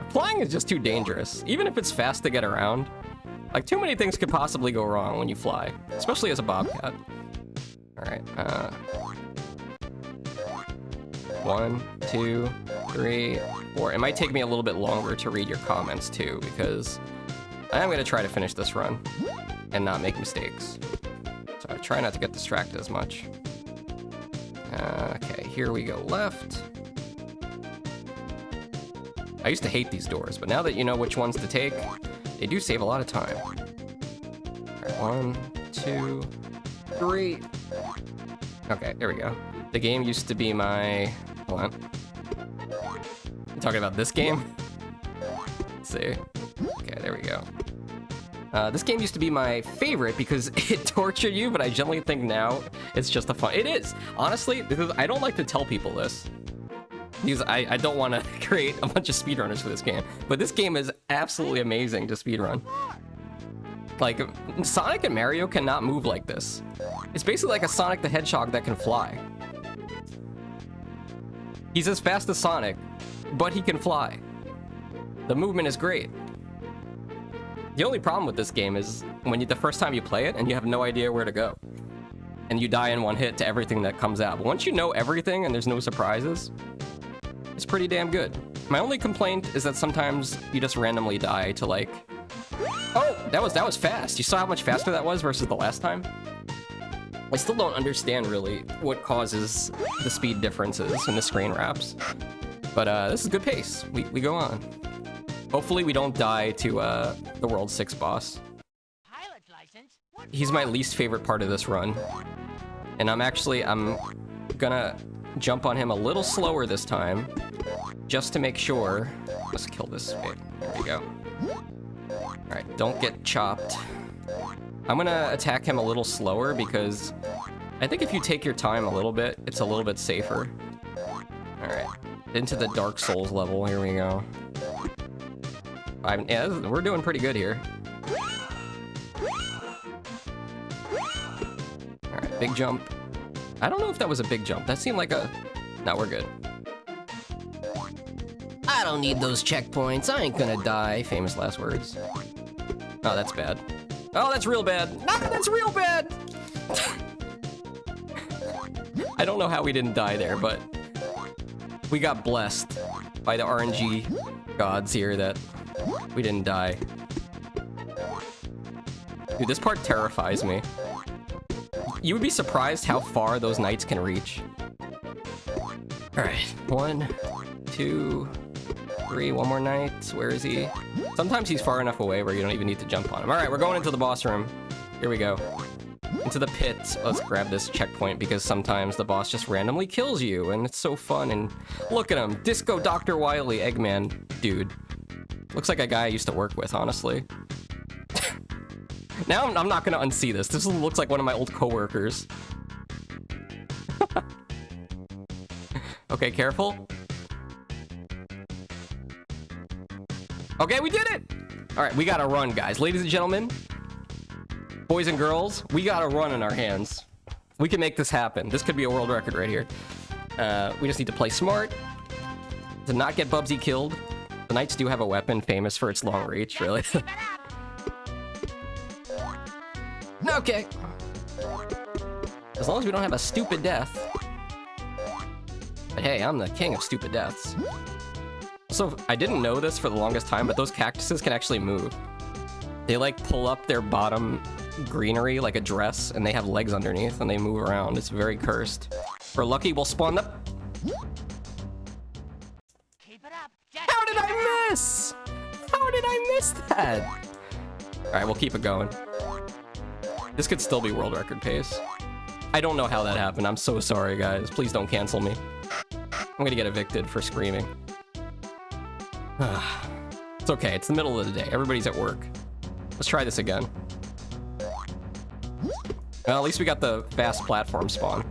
flying is just too dangerous. Even if it's fast to get around, like, too many things could possibly go wrong when you fly, especially as a bobcat. Alright, 1, 2, 3, 4. It might take me a little bit longer to read your comments, too, because I am going to try to finish this run and not make mistakes. So I try not to get distracted as much. Okay, here we go left. I used to hate these doors, but now that you know which ones to take, they do save a lot of time. Alright, 1, 2, 3. Okay, there we go. The game used to be my... Hold on. I'm talking about this game? Let's see. Okay, there we go. This game used to be my favorite because it tortured you, but I generally think now it's just a fun... It is! Honestly, because I don't like to tell people this. Because I don't want to create a bunch of speedrunners for this game. But this game is absolutely amazing to speedrun. Like, Sonic and Mario cannot move like this. It's basically like a Sonic the Hedgehog that can fly. He's as fast as Sonic, but he can fly. The movement is great. The only problem with this game is when the first time you play it and you have no idea where to go. And you die in one hit to everything that comes out. But once you know everything and there's no surprises, it's pretty damn good. My only complaint is that sometimes you just randomly die to, like... Oh, that was fast. You saw how much faster that was versus the last time? I still don't understand really what causes the speed differences in the screen wraps. But this is good pace. We go on. Hopefully we don't die to the World 6 boss. Pilot's license? What He's my least favorite part of this run. And I'm gonna jump on him a little slower this time, just to make sure. Let's kill this. Wait, there we go. Alright, don't get chopped. I'm gonna attack him a little slower because I think if you take your time a little bit, it's a little bit safer. Alright, into the Dark Souls level, here we go. Yeah, we're doing pretty good here. Alright, big jump. I don't know if that was a big jump. That seemed like a... No, we're good. I don't need those checkpoints. I ain't gonna die. Famous last words. Oh, that's bad. Oh, that's real bad. No, that's real bad! I don't know how we didn't die there, but... we got blessed by the RNG gods here that we didn't die. Dude, this part terrifies me. You would be surprised how far those knights can reach. Alright, 1, 2, 3, one more knight. Where is he? Sometimes he's far enough away where you don't even need to jump on him. Alright, we're going into the boss room. Here we go. into the pit. Let's grab this checkpoint because sometimes the boss just randomly kills you and it's so fun. And look at him, Disco Dr. Wily Eggman dude. Looks like a guy I used to work with, honestly. Now I'm not gonna unsee this. This looks like one of my old coworkers. Okay, careful. Okay, we did it! All right, we gotta run, guys. Ladies and gentlemen, boys and girls, we got a run in our hands. We can make this happen. This could be a world record right here. We just need to play smart to not get Bubsy killed. The Knights do have a weapon famous for its long reach, really. Okay. As long as we don't have a stupid death. But hey, I'm the king of stupid deaths. So I didn't know this for the longest time, but those cactuses can actually move. They like pull up their bottom greenery like a dress, and they have legs underneath, and they move around. It's very cursed. If we're lucky, we'll spawn up. Keep it up. How did I miss? How did I miss that? All right, we'll keep it going. This could still be world record pace. I don't know how that happened. I'm so sorry, guys. Please don't cancel me. I'm gonna get evicted for screaming. It's okay. It's the middle of the day. Everybody's at work. Let's try this again. Well, at least we got the fast platform spawn.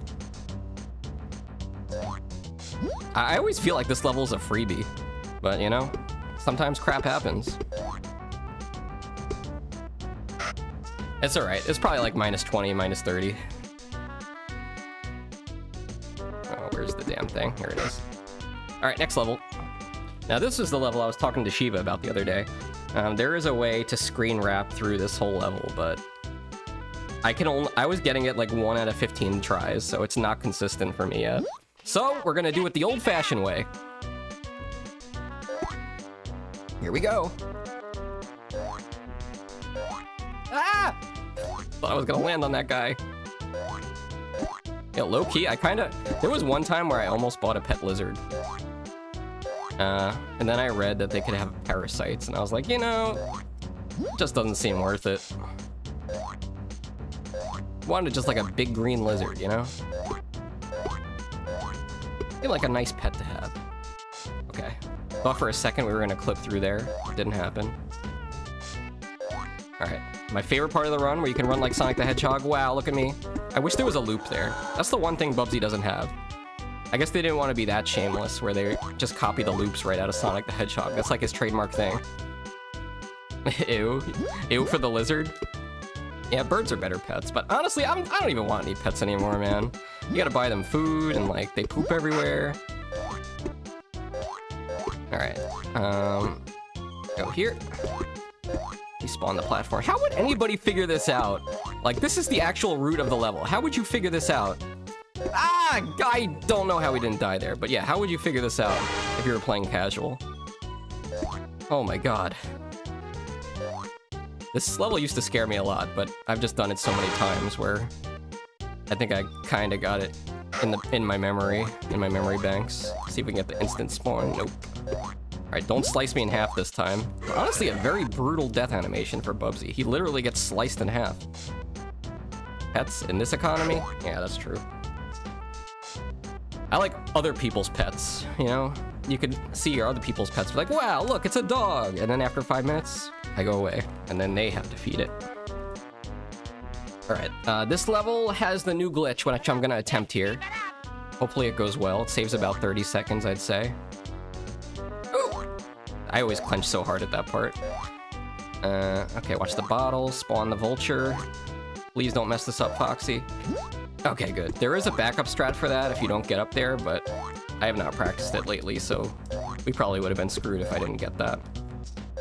I always feel like this level is a freebie, but you know, sometimes crap happens. It's alright. It's probably like minus 20, minus 30. Oh, where's the damn thing? Here it is. Alright, next level. Now this is the level I was talking to Shiva about the other day. There is a way to screen wrap through this whole level, but I was getting it like 1 out of 15 tries, so it's not consistent for me yet. So we're gonna do it the old-fashioned way. Here we go. Ah! Thought I was gonna land on that guy. Yeah, low-key, there was one time where I almost bought a pet lizard. And then I read that they could have parasites, and I was like, you know, it just doesn't seem worth it. Wanted just like a big green lizard, you know? Feel like a nice pet to have. Okay. Thought for a second we were gonna clip through there. Didn't happen. Alright. My favorite part of the run, where you can run like Sonic the Hedgehog. Wow, look at me. I wish there was a loop there. That's the one thing Bubsy doesn't have. I guess they didn't want to be that shameless, where they just copy the loops right out of Sonic the Hedgehog. That's like his trademark thing. Ew. Ew for the lizard. Yeah, birds are better pets, but honestly, I don't even want any pets anymore, man. You gotta buy them food, and like, they poop everywhere. Alright. Go here. You spawn the platform. How would anybody figure this out? Like, this is the actual root of the level. How would you figure this out? Ah, I don't know how we didn't die there, but yeah, how would you figure this out if you were playing casual? Oh my god. This level used to scare me a lot, but I've just done it so many times where I think I kind of got it in my memory banks. See if we can get the instant spawn. Nope. Alright, don't slice me in half this time. Honestly, a very brutal death animation for Bubsy. He literally gets sliced in half. Pets in this economy? Yeah, that's true. I like other people's pets, you know? You could see your other people's pets, be like, wow, look, it's a dog! And then after 5 minutes, I go away. And then they have to feed it. Alright, this level has the new glitch, which I'm gonna attempt here. Hopefully it goes well. It saves about 30 seconds, I'd say. Ooh! I always clench so hard at that part. Okay, watch the bottle, spawn the vulture. Please don't mess this up, Foxy. Okay, good. There is a backup strat for that if you don't get up there, but I have not practiced it lately, so we probably would have been screwed if I didn't get that.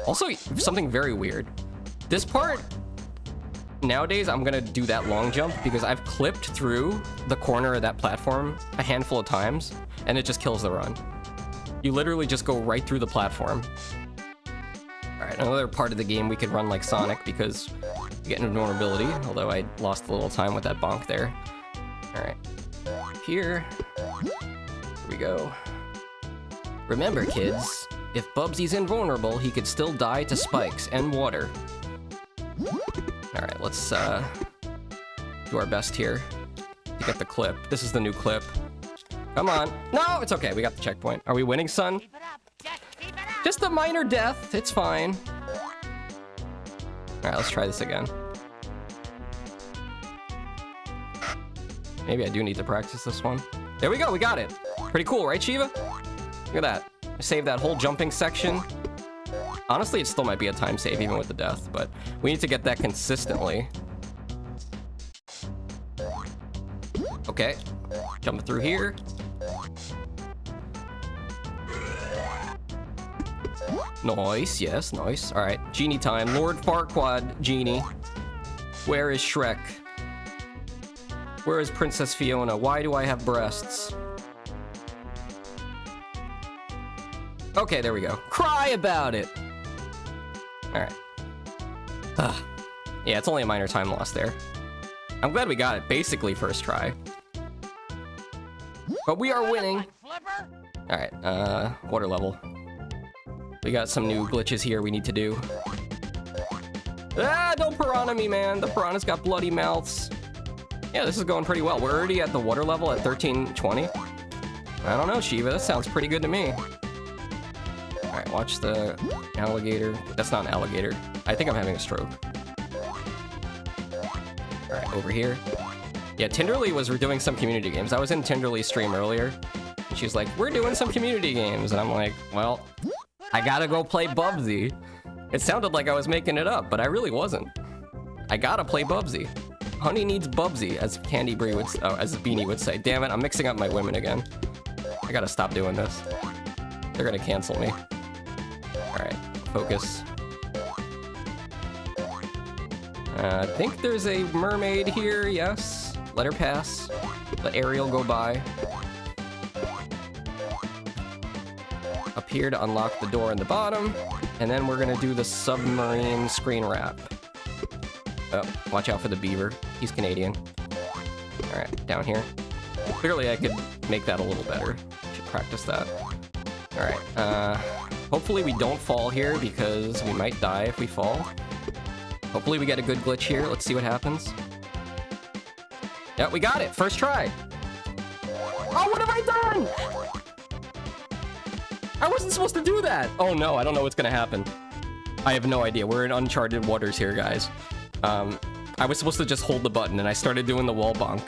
Also, something very weird. This part, nowadays, I'm gonna do that long jump because I've clipped through the corner of that platform a handful of times, and it just kills the run. You literally just go right through the platform. Alright, another part of the game we could run like Sonic because you get invulnerability, although I lost a little time with that bonk there. Alright. Here we go. Remember, kids, if Bubsy's invulnerable, he could still die to spikes and water. Alright, let's do our best here to get the clip. This is the new clip. Come on. No, it's okay. We got the checkpoint. Are we winning, son? Keep it up. Just keep it up. Just a minor death. It's fine. All right, let's try this again. Maybe I do need to practice this one. There we go. We got it. Pretty cool, right, Shiva? Look at that. I saved that whole jumping section. Honestly, it still might be a time save even with the death, but we need to get that consistently. Okay. Jumping through here. Nice. Yes, nice. All right. Genie time. Lord Farquaad, Genie. Where is Shrek? Where is Princess Fiona? Why do I have breasts? Okay, there we go. Cry about it! Alright. Yeah, it's only a minor time loss there. I'm glad we got it. Basically first try. But we are winning. Alright, water level. We got some new glitches here we need to do. Ah, don't piranha me, man. The piranha's got bloody mouths. Yeah, this is going pretty well. We're already at the water level at 1320. I don't know, Shiva. That sounds pretty good to me. Alright, watch the alligator. That's not an alligator. I think I'm having a stroke. Alright, over here. Yeah, Tinderly was doing some community games. I was in Tinderly's stream earlier. And she was like, we're doing some community games. And I'm like, well, I gotta go play Bubsy. It sounded like I was making it up, but I really wasn't. I gotta play Bubsy. Honey needs Bubsy, as Candy Brie would, as Beanie would say. Damn it, I'm mixing up my women again. I gotta stop doing this. They're gonna cancel me. Alright, focus. I think there's a mermaid here, yes. Let her pass. Let Ariel go by. Up here to unlock the door in the bottom. And then we're gonna do the submarine screen wrap. Oh, watch out for the beaver. He's Canadian. Alright, down here. Clearly I could make that a little better. Should practice that. Alright, hopefully we don't fall here because we might die if we fall. Hopefully we get a good glitch here. Let's see what happens. Yeah, we got it. First try. Oh, what have I done? I wasn't supposed to do that. Oh no, I don't know what's gonna happen. I have no idea. We're in uncharted waters here, guys. I was supposed to just hold the button and I started doing the wall bonk.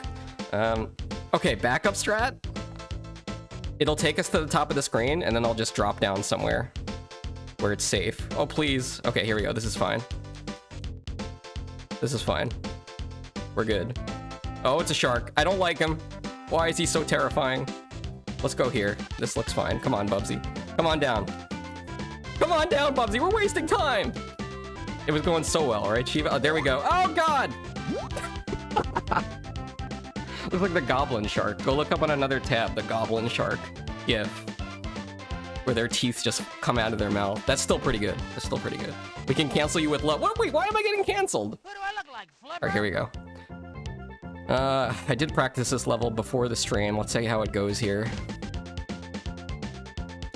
Okay, backup strat. It'll take us to the top of the screen and then I'll just drop down somewhere where it's safe. Oh, please. Okay, here we go. This is fine. This is fine. We're good. Oh, it's a shark. I don't like him. Why is he so terrifying? Let's go here. This looks fine. Come on, Bubsy. Come on down. Come on down, Bubsy. We're wasting time. It was going so well, right, Shiva? Oh, there we go. Oh, God! Looks like the goblin shark. Go look up on another tab, the goblin shark gif. Where their teeth just come out of their mouth. That's still pretty good. That's still pretty good. We can cancel you with love. What? Wait, why am I getting canceled? Who do I look like, Flipper? Alright, here we go. I did practice this level before the stream. Let's see how it goes here.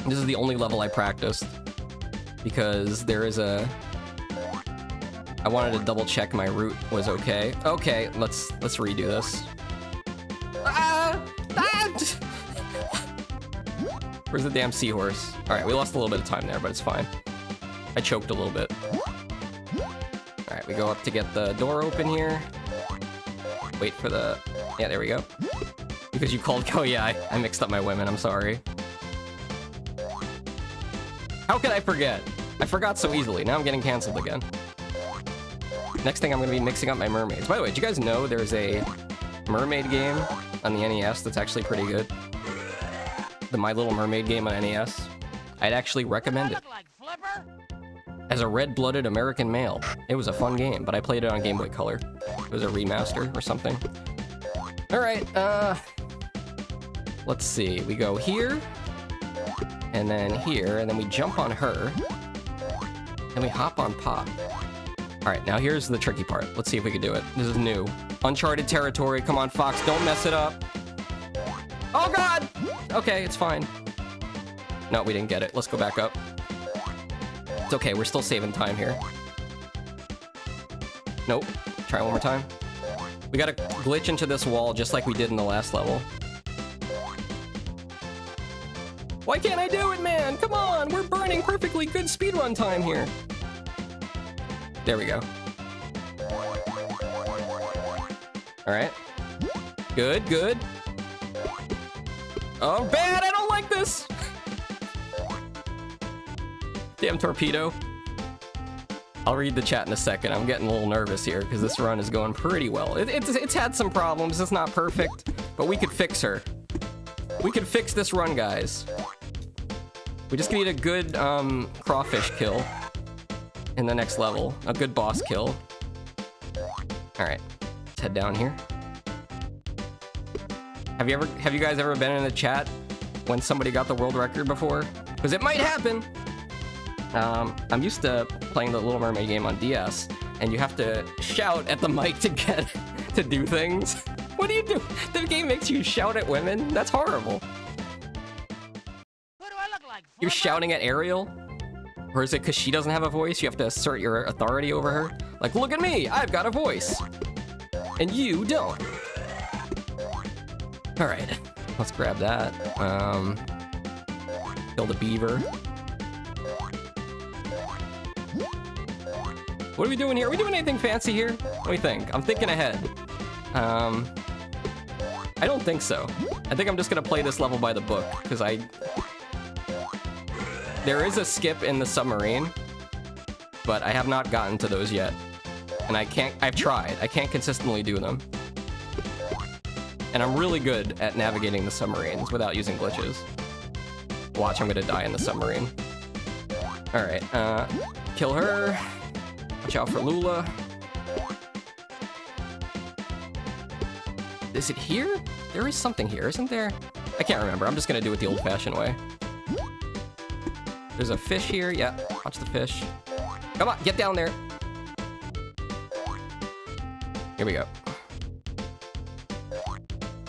This is the only level I practiced. Because there is a... I wanted to double check my route was okay. Okay, let's redo this. Where's the damn seahorse? Alright, we lost a little bit of time there, but it's fine. I choked a little bit. Alright, we go up to get the door open here. Wait for the... Yeah, there we go. Because you called... Oh yeah, I mixed up my women, I'm sorry. How could I forget? I forgot so easily, now I'm getting canceled again. Next thing I'm going to be mixing up my mermaids. By the way, did you guys know there's a mermaid game on the NES that's actually pretty good? The My Little Mermaid game on NES. I'd actually recommend it. As a red-blooded American male. It was a fun game, but I played it on Game Boy Color. It was a remaster or something. Alright, let's see. We go here, and then here, and then we jump on her, and we hop on Pop. Alright, now here's the tricky part. Let's see if we can do it. This is new. Uncharted territory. Come on, Fox, don't mess it up. Oh, God! Okay, it's fine. No, we didn't get it. Let's go back up. It's okay, we're still saving time here. Nope. Try one more time. We gotta glitch into this wall just like we did in the last level. Why can't I do it, man? Come on, we're burning perfectly good speedrun time here. There we go. All right. Good, good. Oh, bad, I don't like this. Damn torpedo. I'll read the chat in a second. I'm getting a little nervous here because this run is going pretty well. It's had some problems. It's not perfect, but we could fix her. We could fix this run, guys. We just need a good crawfish kill in the next level. A good boss kill. All right, let's head down here. Have you guys ever been in a chat when somebody got the world record before? Because it might happen. I'm used to playing the Little Mermaid game on DS, and you have to shout at the mic to get to do things. What do you do? The game makes you shout at women? That's horrible. What do I look like? You're shouting at Ariel? Or is it because she doesn't have a voice? You have to assert your authority over her? Like, look at me, I've got a voice. And you don't. All right, let's grab that. Kill the beaver. What are we doing here? Are we doing anything fancy here? What do you think? I'm thinking ahead. I don't think so. I think I'm just gonna play this level by the book, because there is a skip in the submarine, but I have not gotten to those yet. And I've tried. I can't consistently do them. And I'm really good at navigating the submarines without using glitches. Watch, I'm gonna die in the submarine. All right, kill her. Watch out for Lula. Is it here? There is something here, isn't there? I can't remember. I'm just gonna do it the old-fashioned way. There's a fish here. Yeah, watch the fish. Come on, get down there. Here we go.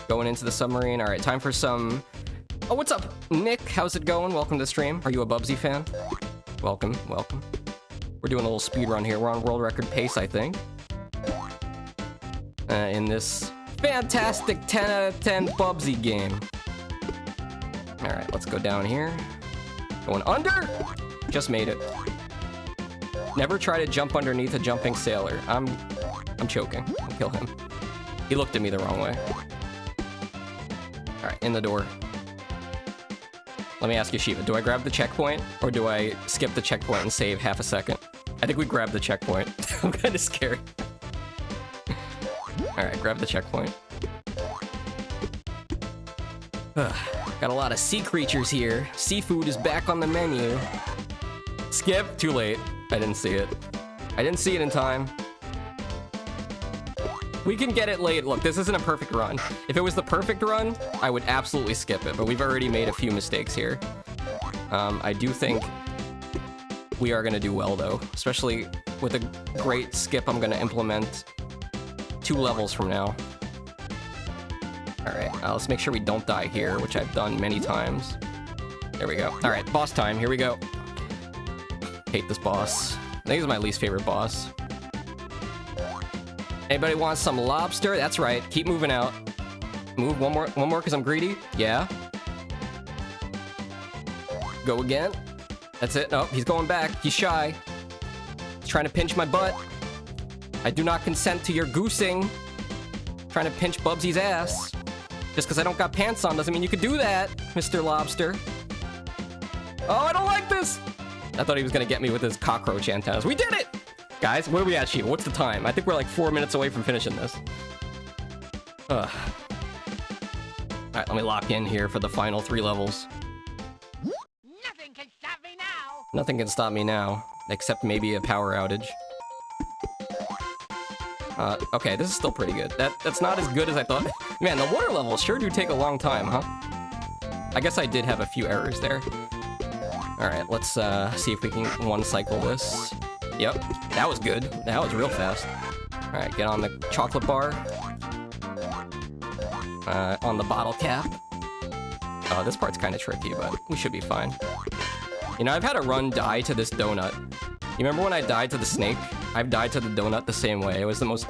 Going into the submarine. All right, time for some... Oh, what's up, Nick? How's it going? Welcome to the stream. Are you a Bubsy fan? Welcome, welcome. We're doing a little speed run here. We're on world record pace, I think. In this fantastic 10 out of 10 Bubsy game. All right, let's go down here. Going under. Just made it. Never try to jump underneath a jumping sailor. I'm choking. I'll kill him. He looked at me the wrong way. All right, in the door. Let me ask you, Shiva, do I grab the checkpoint or do I skip the checkpoint and save half a second? I think we grab the checkpoint. I'm kind of scared. All right, grab the checkpoint. Got a lot of sea creatures here. Seafood is back on the menu. Skip, too late. I didn't see it. I didn't see it in time. We can get it late. Look, this isn't a perfect run. If it was the perfect run, I would absolutely skip it, but we've already made a few mistakes here. I do think we are gonna do well though, especially with a great skip I'm gonna implement 2 levels from now. All right, let's make sure we don't die here, which I've done many times. There we go. All right, boss time, here we go. Hate this boss. I think he's my least favorite boss. Anybody want some lobster? That's right. Keep moving out. Move one more because I'm greedy. Yeah. Go again. That's it. Oh, he's going back. He's shy. He's trying to pinch my butt. I do not consent to your goosing. Trying to pinch Bubsy's ass. Just because I don't got pants on doesn't mean you could do that, Mr. Lobster. Oh, I don't like this. I thought he was going to get me with his cockroach antennas. We did it! Guys, where are we at, Shiva? What's the time? I think we're like 4 minutes away from finishing this. Ugh. Alright, let me lock in here for the final 3 levels. Nothing can stop me now. Nothing can stop me now, except maybe a power outage. Okay, this is still pretty good. That's not as good as I thought. Man, the water levels sure do take a long time, huh? I guess I did have a few errors there. Alright, let's see if we can one-cycle this. Yep, that was good. That was real fast. All right, get on the chocolate bar. On the bottle cap. Oh, this part's kind of tricky, but we should be fine. You know, I've had a run die to this donut. You remember when I died to the snake? I've died to the donut the same way. It was the most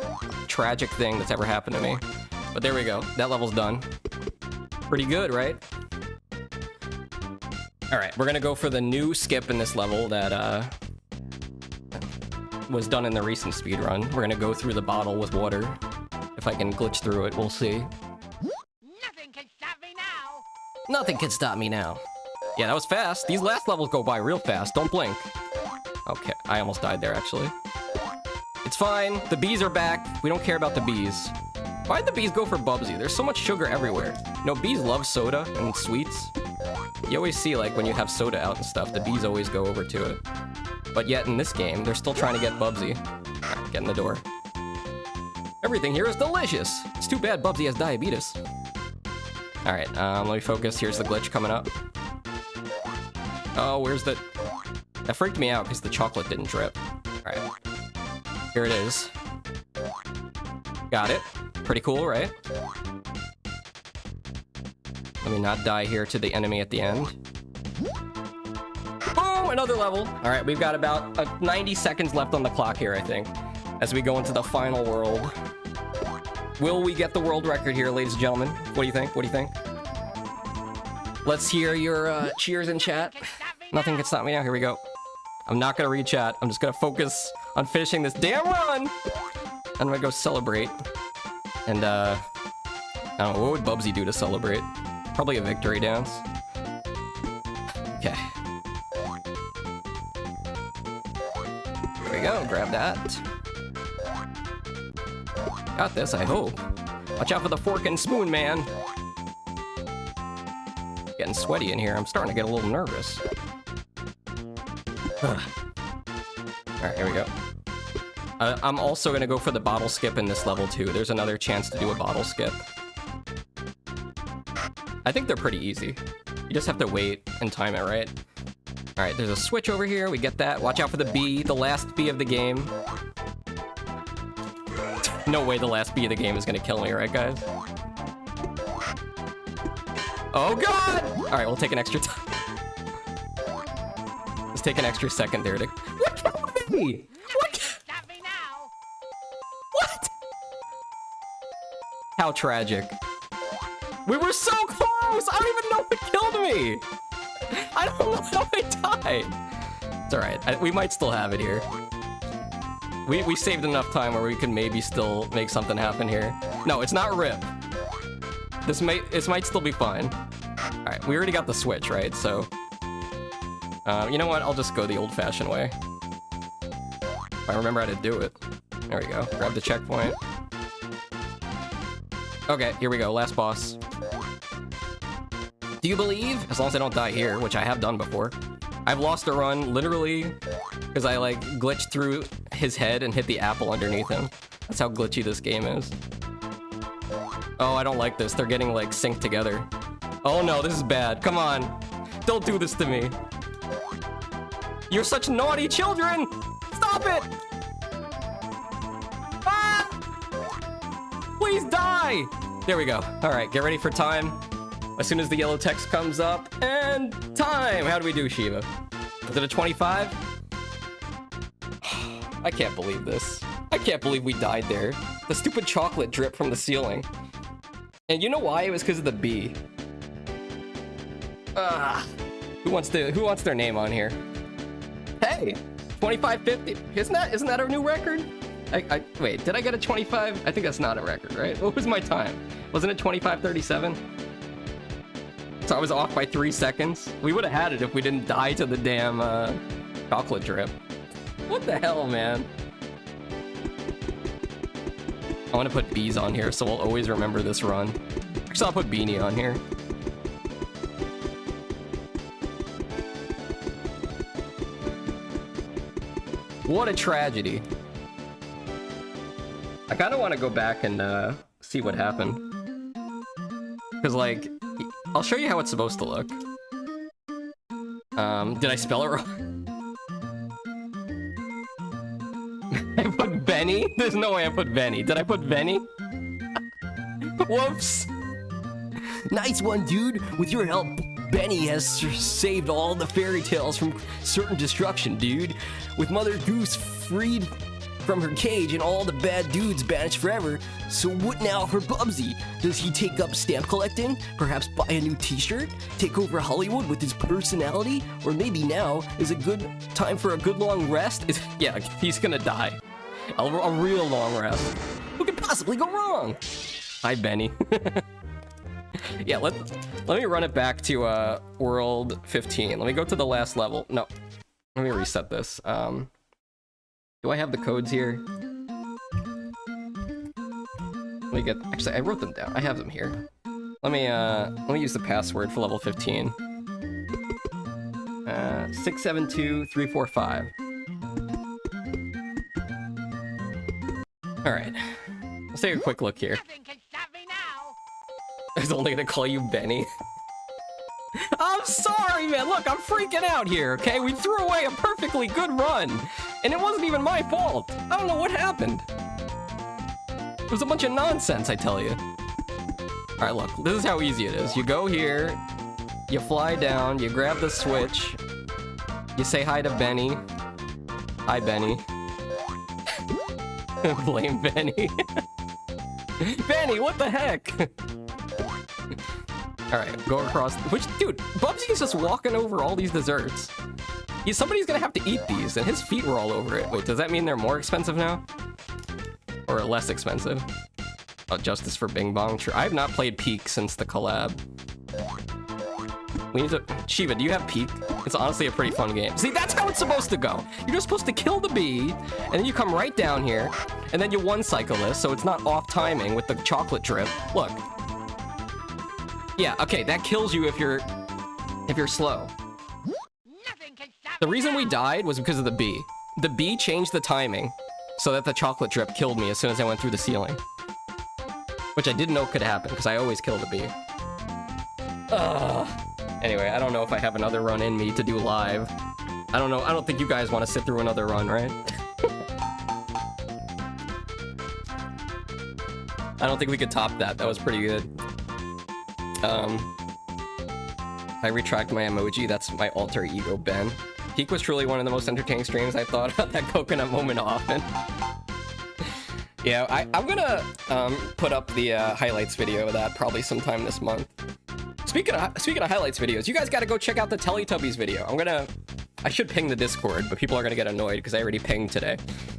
tragic thing that's ever happened to me. But there we go. That level's done. Pretty good, right? Alright, we're gonna go for the new skip in this level that was done in the recent speedrun. We're gonna go through the bottle with water. If I can glitch through it, we'll see. Nothing can stop me now. Nothing can stop me now. Yeah, that was fast. These last levels go by real fast. Don't blink. Okay, I almost died there, actually. It's fine. The bees are back. We don't care about the bees. Why'd the bees go for Bubsy? There's so much sugar everywhere. No, bees love soda and sweets. You always see, like, when you have soda out and stuff, the bees always go over to it. But yet, in this game, they're still trying to get Bubsy. Alright, get in the door. Everything here is delicious! It's too bad Bubsy has diabetes. Alright, let me focus. Here's the glitch coming up. Oh, where's the... That freaked me out because the chocolate didn't drip. Alright. Here it is. Got it. Pretty cool, right? Let me not die here to the enemy at the end. Boom! Another level! Alright, we've got about 90 seconds left on the clock here, I think, as we go into the final world. Will we get the world record here, ladies and gentlemen? What do you think? What do you think? Let's hear your cheers in chat. Nothing can stop me now. Here we go. I'm not gonna read chat. I'm just gonna focus on finishing this damn run! I'm gonna go celebrate. And, I don't know, what would Bubsy do to celebrate? Probably a victory dance. Okay. Here we go, grab that. Got this, I hope. Watch out for the fork and spoon, man. Getting sweaty in here, I'm starting to get a little nervous. Alright, here we go. I'm also gonna go for the bottle skip in this level too. There's another chance to do a bottle skip. I think they're pretty easy. You just have to wait and time it right. Alright, there's a switch over here. We get that. Watch out for the bee, the last bee of the game. No way the last bee of the game is gonna kill me, right guys? Oh god! Alright, we'll take an extra time. Let's take an extra second there to... What's wrong with me? What? How tragic. We were so close! I don't even know what killed me! I don't know how I died. It's alright. We might still have it here. We saved enough time where we could maybe still make something happen here. No, it's not RIP. This might still be fine. Alright, we already got the switch, right? So... you know what? I'll just go the old-fashioned way. If I remember how to do it. There we go. Grab the checkpoint. Okay, here we go. Last boss. Do you believe? As long as I don't die here, which I have done before. I've lost a run, literally, because I, like, glitched through his head and hit the apple underneath him. That's how glitchy this game is. Oh, I don't like this. They're getting, like, synced together. Oh no, this is bad. Come on. Don't do this to me. You're such naughty children! Stop it! Ah! Please die! There we go. Alright, get ready for time. As soon as the yellow text comes up, and time! How do we do, Shiva? Is it a 25? I can't believe this. I can't believe we died there. The stupid chocolate dripped from the ceiling. And you know why? It was because of the bee. Who wants their name on here? Hey, 2550. Isn't that our new record? Wait, did I get a 25? I think that's not a record, right? What was my time? Wasn't it 25:37? So I was off by 3 seconds. We would have had it if we didn't die to the damn chocolate drip. What the hell, man? I want to put bees on here, so we'll always remember this run. Actually, I'll put Beanie on here. What a tragedy. I kind of want to go back and see what happened. Because, like, I'll show you how it's supposed to look. Did I spell it wrong? I put Benny? There's no way I put Benny. Did I put Benny? Whoops. Nice one, dude. With your help, Benny has saved all the fairy tales from certain destruction, dude. With Mother Goose freed from her cage and all the bad dudes banished forever. So what now for Bubsy? Does he take up stamp collecting? Perhaps buy a new t-shirt? Take over Hollywood with his personality? Or maybe now is a good time for a good long rest? Yeah, he's gonna die. A real long rest. Who could possibly go wrong? Hi, Benny. Yeah, let me run it back to world 15. Let me go to the last level. No, let me reset this. Do I have the codes here? Let me get. Actually, I wrote them down. I have them here. Let me use the password for level 15. 672345. All right. Let's take a quick look here. Nothing can stop me now. I was only gonna call you Benny. I'm sorry, man. Look, I'm freaking out here, okay? We threw away a perfectly good run, and it wasn't even my fault. I don't know what happened. It was a bunch of nonsense, I tell you. All right, look, this is how easy it is. You go here, you fly down, you grab the switch, you say hi to Benny. Hi, Benny. Blame Benny. Benny, what the heck? Alright, go across. Which, dude, Bubsy is just walking over all these desserts. Somebody's gonna have to eat these, and his feet were all over it. Wait, does that mean they're more expensive now? Or less expensive? Oh, Justice for Bing Bong. True. I have not played Peak since the collab. We need to... Shiva, do you have Peak? It's honestly a pretty fun game. See, that's how it's supposed to go. You're just supposed to kill the bee, and then you come right down here, and then you one-cycle this, so it's not off timing with the chocolate drip. Look. Yeah, okay, that kills you if you're slow. Nothing can stop The me reason now. we died was because of the bee. The bee changed the timing so that the chocolate drip killed me as soon as I went through the ceiling. Which I didn't know could happen, because I always kill the bee. Ugh. Anyway, I don't know if I have another run in me to do live. I don't know. I don't think you guys want to sit through another run, right? I don't think we could top that. That was pretty good. I retract my emoji. That's my alter ego, Ben. Peak was truly one of the most entertaining streams. I thought about that coconut moment often. Yeah, I'm gonna put up the highlights video of that probably sometime this month. Speaking of highlights videos, you guys got to go check out the Teletubbies video. I should ping the Discord, but people are gonna get annoyed because I already pinged today.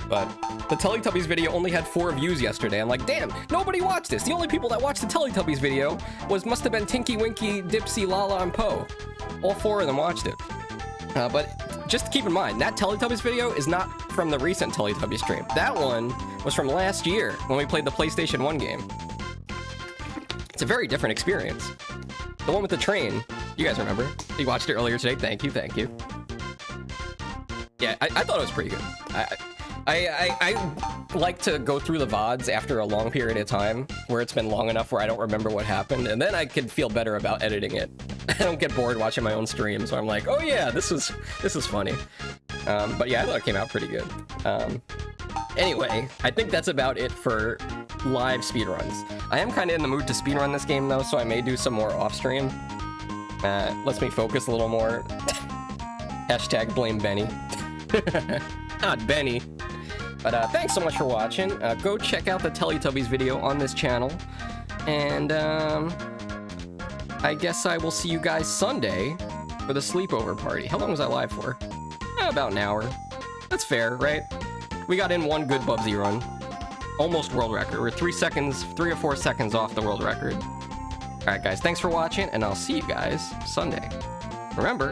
But the Teletubbies video only had 4 views yesterday. I'm like, damn, nobody watched this. The only people that watched the Teletubbies video must have been Tinky Winky, Dipsy, Lala, and Poe. All 4 of them watched it. But just keep in mind, that Teletubbies video is not from the recent Teletubbies stream. That one was from last year when we played the PlayStation 1 game. It's a very different experience. The one with the train, you guys remember. You watched it earlier today. Thank you, thank you. Yeah, I thought it was pretty good. I like to go through the VODs after a long period of time where it's been long enough where I don't remember what happened, and then I can feel better about editing it. I don't get bored watching my own stream, so I'm like, oh yeah, this is funny. But yeah, I thought it came out pretty good. Anyway, I think that's about it for live speedruns. I am kind of in the mood to speedrun this game though, so I may do some more off-stream. Lets me focus a little more. Hashtag blame Benny. Not Benny. But thanks so much for watching. Go check out the Teletubbies video on this channel. And I guess I will see you guys Sunday for the sleepover party. How long was I live for? About an hour. That's fair, right? We got in one good Bubsy run. Almost world record. We're 3 or 4 seconds off the world record. Alright guys, thanks for watching, and I'll see you guys Sunday. Remember,